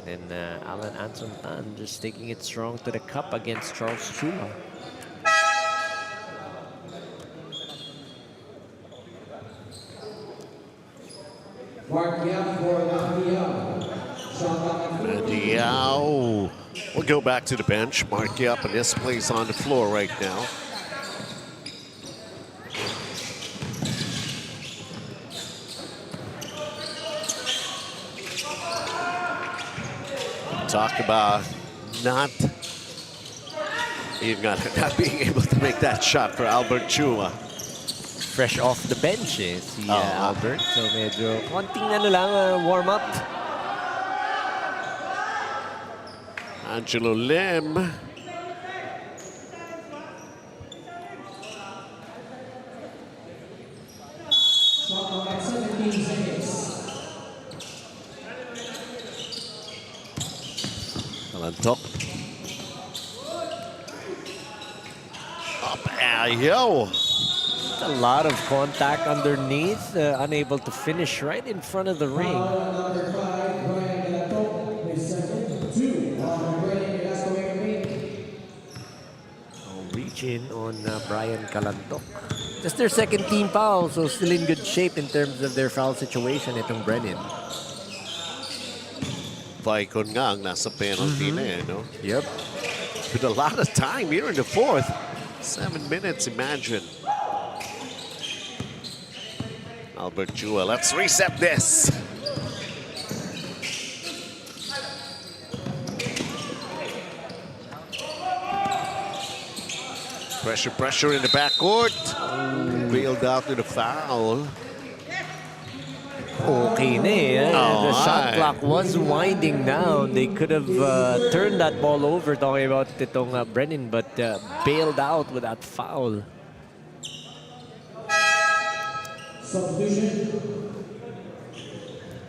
And then Alan Anson Tan just taking it strong to the cup against Charles Chua. Mandy Yao will go back to the bench. Mark Yap and this plays on the floor right now. Talk about not being able to make that shot for Albert Chua. Fresh off the bench si Albert. So medyo konting lang warm up. Angelo Lim. Calantok. Up, yo. A lot of contact underneath, unable to finish right in front of the ring. Reach in on Brian Calantok. Just their second team foul, so still in good shape in terms of their foul situation itong Brenin. Vaikon nga ang nasa penalty na no? Yep. With a lot of time here in the 4th. 7 minutes, imagine. Albert Chua, let's reset this. Pressure in the backcourt. Bailed out to the foul. Okay na eh. The shot clock was winding down. They could have turned that ball over, talking about itong Brenin, but bailed out with that foul.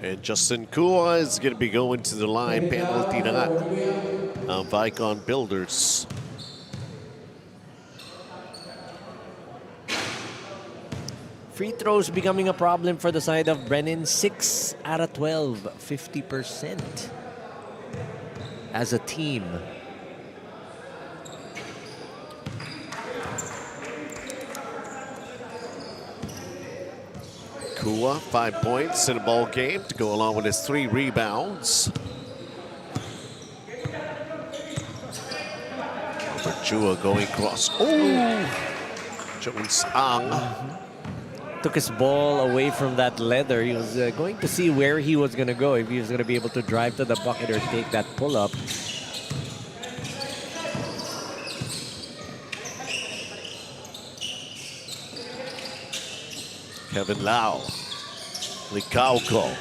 And Justin Kua is going to be going to the line. Penalty na nga ang Vaikon Builders. Free throws becoming a problem for the side of Brenin. 6 out of 12, 50% as a team. Kua, 5 points in a ball game to go along with his 3 rebounds. Chua going cross. Oh! Jones Ang. Took his ball away from that leather. He was going to see where he was going to go, if he was going to be able to drive to the bucket or take that pull-up. Kevin Lau. Licauco.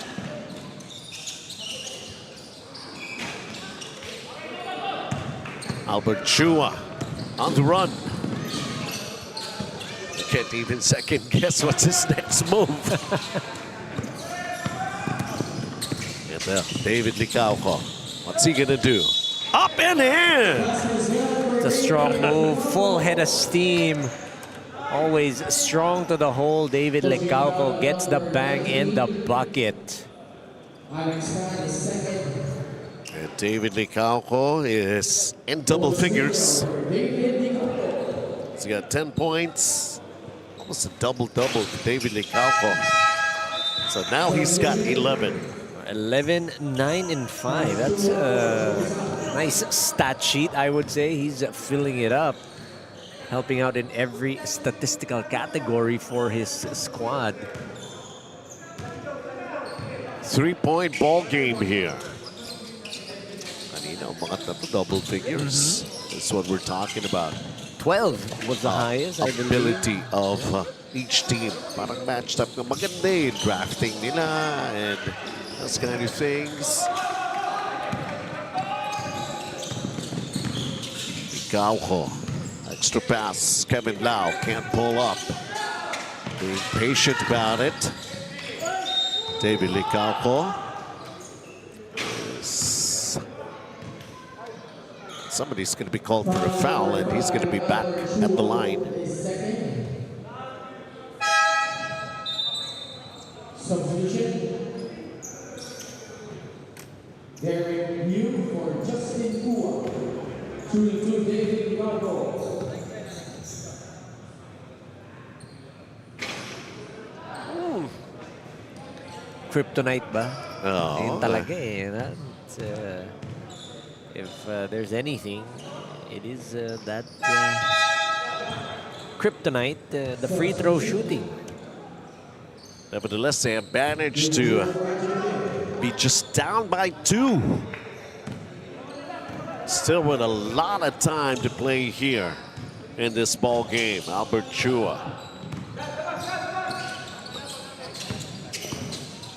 Albert Chua on the run. You can't even second guess what's his next move. And David Licauco. What's he gonna do? Up and in! It's a strong move, full head of steam. Always strong to the hole. David Licauco gets the bang in the bucket. And David Licauco is in double figures. He's got 10 points. Almost a double-double for David Licauco. So now he's got 11. 11, 9, and 5. That's a nice stat sheet, I would say. He's filling it up, helping out in every statistical category for his squad. 3-point ball game here. Kanina, mga double figures. That's what we're talking about. 12 was the highest, I believe. Ability of each team. Parang matched up na maganda yung drafting nila and those kind of things. Licauco. Extra pass. Kevin Lau can't pull up. Being patient about it. David Licauco. Somebody's going to be called for a foul, and he's going to be back at the line. Substitution. Derek New for Justin Kua. To include David Licauco. Kryptonite ba? Oh. Yun talaga eh. If there's anything, it is that kryptonite, the free throw shooting. Nevertheless, they have managed to be just down by 2. Still with a lot of time to play here in this ball game. Albert Chua.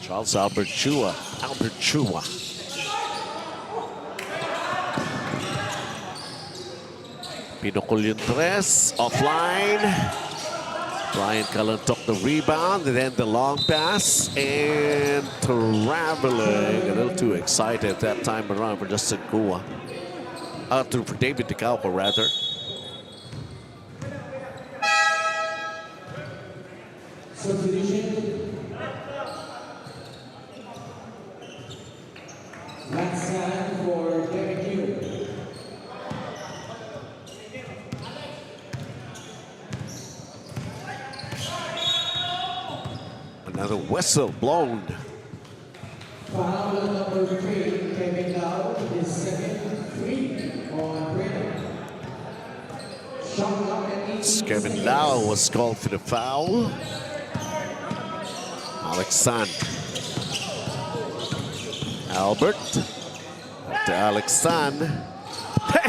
Charles Albert Chua. Albert Chua. Pinukul yung 3, offline. Brian Cullen took the rebound, and then the long pass, and traveling. A little too excited that time around for Justin Kua. For David Licauco, rather. Substitution. Last time for Derek New. Another whistle blown. Foul number 3, Kevin Lau, his second free on Brenin. Shot clock at 18 Kevin seconds. Lau was called for the foul. Alexander. Albert. To Alexander.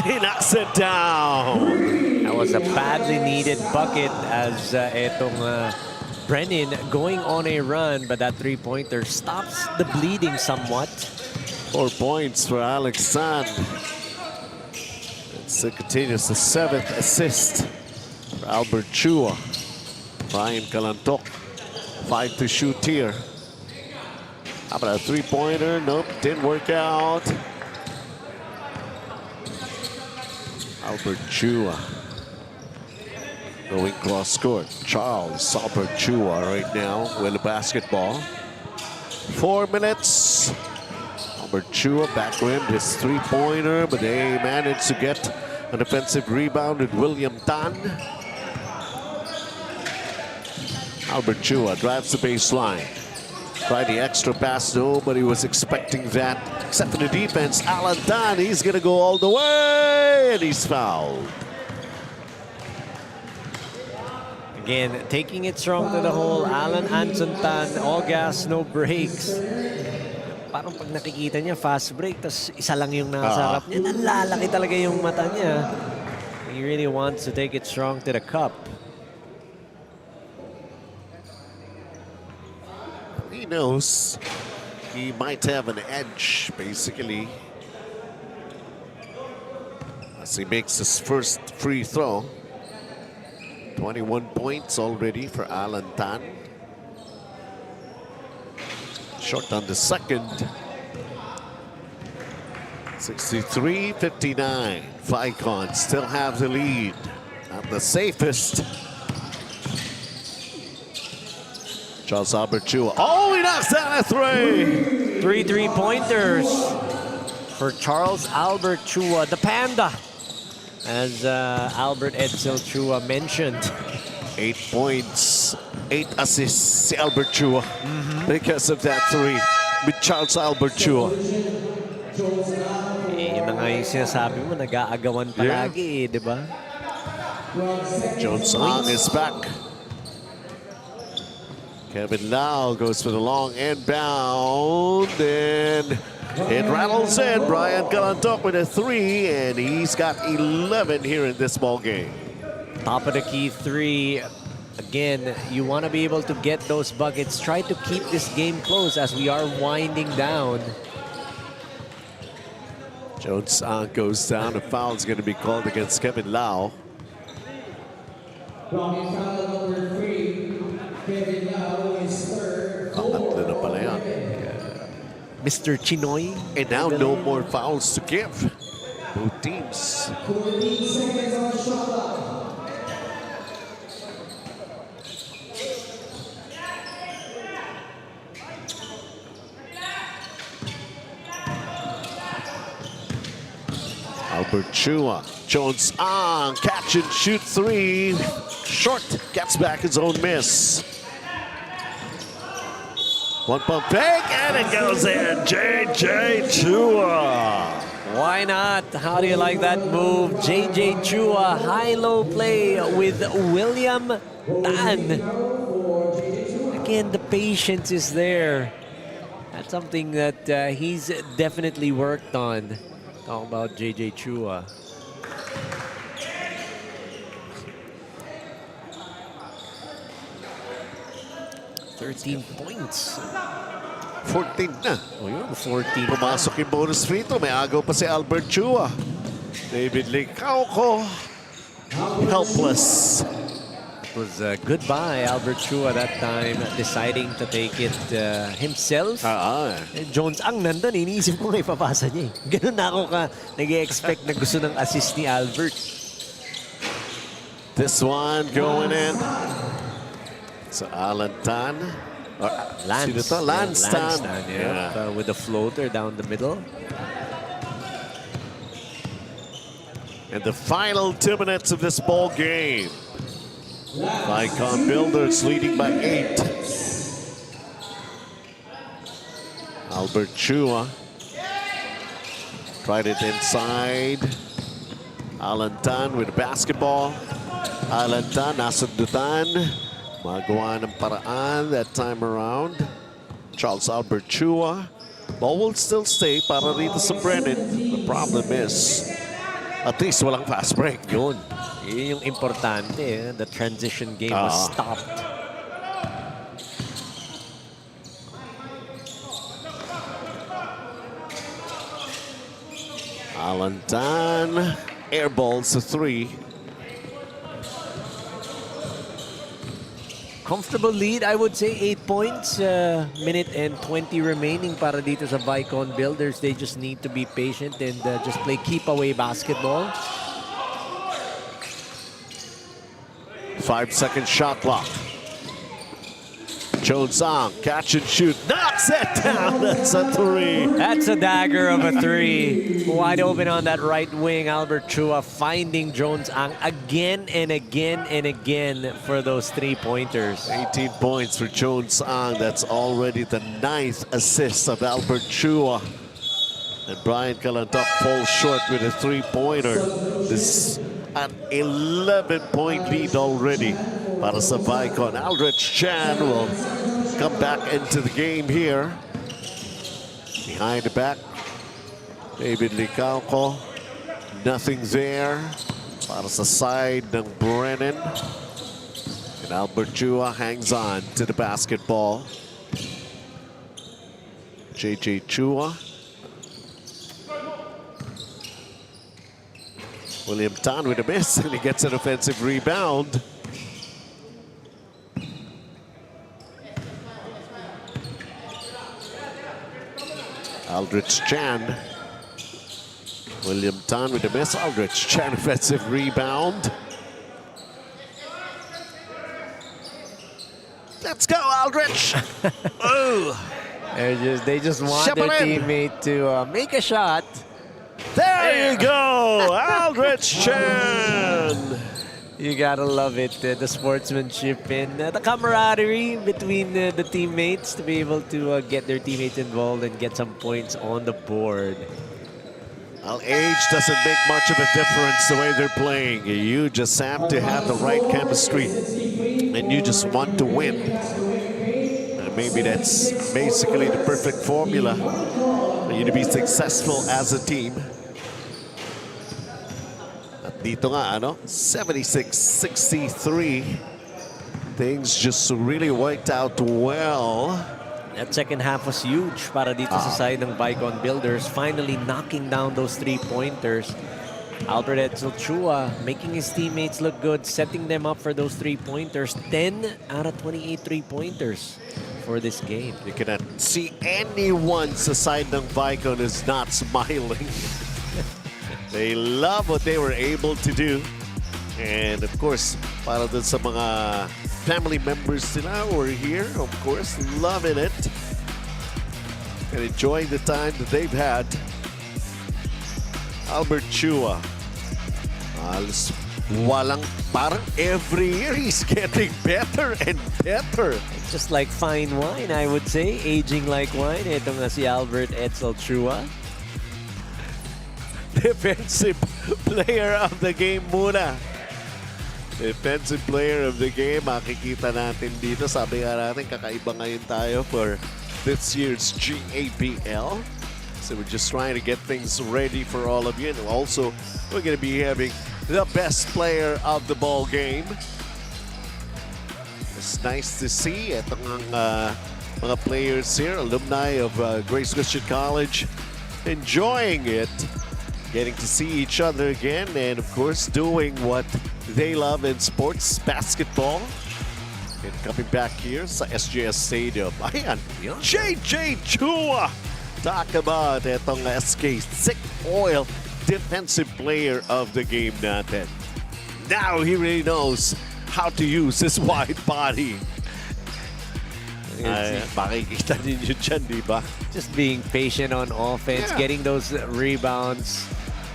He knocks it down. That was a badly needed bucket as etong Brenin going on a run, but that three-pointer stops the bleeding somewhat. 4 points for Alexander. It continues the 7th assist for Albert Chua. Brian Calantok, 5 to shoot here. How about a three-pointer? Nope, didn't work out. Albert Chua going cross court. Charles Albert Chua right now with the basketball. 4 minutes. Albert Chua backwind his three-pointer, but they managed to get an offensive rebound with William Tan. Albert Chua drives the baseline. Tried the extra pass, nobody was expecting that. Except for the defense, Alan Tan, he's gonna go all the way, and he's fouled. Again, taking it strong to the hole. Alan Anson Tan, all gas, no brakes. Parang pag nakikita niya, fast break, tas isa lang yung nasa harap niya. Nalalaki talaga yung mata niya. He really wants to take it strong to the cup. He knows he might have an edge, basically, as he makes his first free throw. 21 points already for Alan Tan. Short on the second. 63-59. Vaikon still have the lead. Not the safest. Charles Albert Chua. Oh, he knocks down a three. 3 3-pointers for Charles Albert Chua, the Panda, as Albert Edsel Chua mentioned. 8 points, 8 assists si Albert Chua because of that three with Charles Albert Chua. Yun na nga yung sinasabi mo, nag-aagawan palagi, di ba? Jones Ang is back. Kevin Lau goes for the long inbound, and it rattles in. Brian Galantok with a three, and he's got 11 here in this ball game. Top of the key three. Again, you want to be able to get those buckets. Try to keep this game close as we are winding down. Jones Ang goes down. A foul is going to be called against Kevin Lau. Pangatlo na pala yan. Mr. Chinoy. And now no more fouls to give. Both teams. Albert Chua, Jones Ang, catch and shoot three. Short, gets back his own miss. One pump fake, and it goes in. JJ Chua. Why not? How do you like that move? JJ Chua, high-low play with William Tan. Again, the patience is there. That's something that he's definitely worked on. Talking about JJ Chua. $13 points. 14 na. Oh, yun, 14. Pumasok yung bonus free throw. May agaw pa si Albert Chua. David Licauco, helpless. It was goodbye, Albert Chua that time, deciding to take it himself. Jones Ang nandun, iniisip ko nga ipapasa niya. Ganun na ako ka nag-expect na gusto ng assist ni Albert. This one going in. So Alan Tan. Lance. Lance Tan. Yeah. With the floater down the middle. And the final 2 minutes of this ball game. Vaikon Builders leading by 8. Albert Chua tried it inside. Alan Tan with the basketball. Alan Tan nasundutan. Magawa ng paraan that time around. Charles Albert Chua. Ball will still stay para rito sa Brenin. The problem is, at least walang fast break. Yun. Yun yung importante. The transition game was stopped. Alan Tan airballs a three. Comfortable lead, I would say 8 points. Minute and 20 remaining para dito sa Vaikon Builders. They just need to be patient and just play keep away basketball. 5-second shot clock. Jones-ang, catch and shoot, knocks it down. That's a three. That's a dagger of a three. Wide open on that right wing. Albert Chua finding Jones-ang again and again and again for those 3-pointers. 18 points for Jones-ang. That's already the 9th assist of Albert Chua. And Brian Kalantok falls short with a 3-pointer. This an 11-point lead already para sa Vaikon. Aldrich Chan will come back into the game here. Behind the back, David Licauco. Nothing there para sa side ng Brenin. And Albert Chua hangs on to the basketball. JJ Chua. William Tan with a miss, and he gets an offensive rebound. Aldrich Chan. William Tan with a miss. Aldrich Chan offensive rebound. Let's go, Aldrich. Oh. They just want their teammate to make a shot. There you go, Aldrich Chan. You gotta love it, the sportsmanship and the camaraderie between the teammates to be able to get their teammates involved and get some points on the board. Well, age doesn't make much of a difference the way they're playing. You just have to have the right chemistry, and you just want to win. And maybe that's basically the perfect formula for you to be successful as a team. Dito nga, 76-63. Things just really worked out well. That second half was huge para dito sa side ng Vaikon Builders. Finally knocking down those 3-pointers. Albert Edsel Chua making his teammates look good, setting them up for those 3-pointers. 10 out of 28 3-pointers for this game. You cannot see anyone sa side ng Vaikon is not smiling. They love what they were able to do. And of course, para dun sa mga family members nila who are here, of course, loving it. And enjoying the time that they've had. Albert Chua. Parang every year he's getting better and better. It's just like fine wine, I would say. Aging like wine. Ito nga si Albert Edsel Chua. Defensive player of the game muna. Defensive player of the game. Makikita natin dito. Sabi nga natin, kakaiba ngayon tayo for this year's GABL. So we're just trying to get things ready for all of you. And also, we're going to be having the best player of the ball game. It's nice to see itong mga players here, alumni of Grace Christian College, enjoying it. Getting to see each other again and, of course, doing what they love in sports, basketball. And coming back here sa SGS Stadium. Ayan, JJ Chua. Talk about itong SK Sick Oil defensive player of the game natin. Now he really knows how to use his wide body. Makikita ninyo dyan, di ba? Just being patient on offense, getting those rebounds.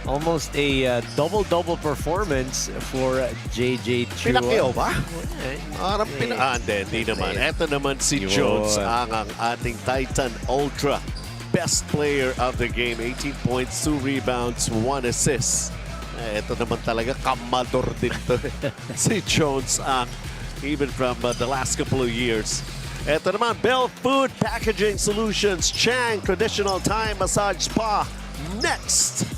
Almost a double-double performance for JJ Chua. Pinakyaw ba? Parang hindi naman. Ito naman si Jones, ang ating Titan Ultra. Best player of the game. 18 points, 2 rebounds, 1 assist. Ito naman talaga, kamador din to. Si Jones, even from the last couple of years. Ito naman, Bell Food Packaging Solutions, Chang Traditional Thai Massage Spa. Next!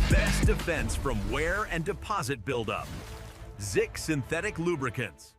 best defense from wear and deposit buildup. Zik Synthetic Lubricants.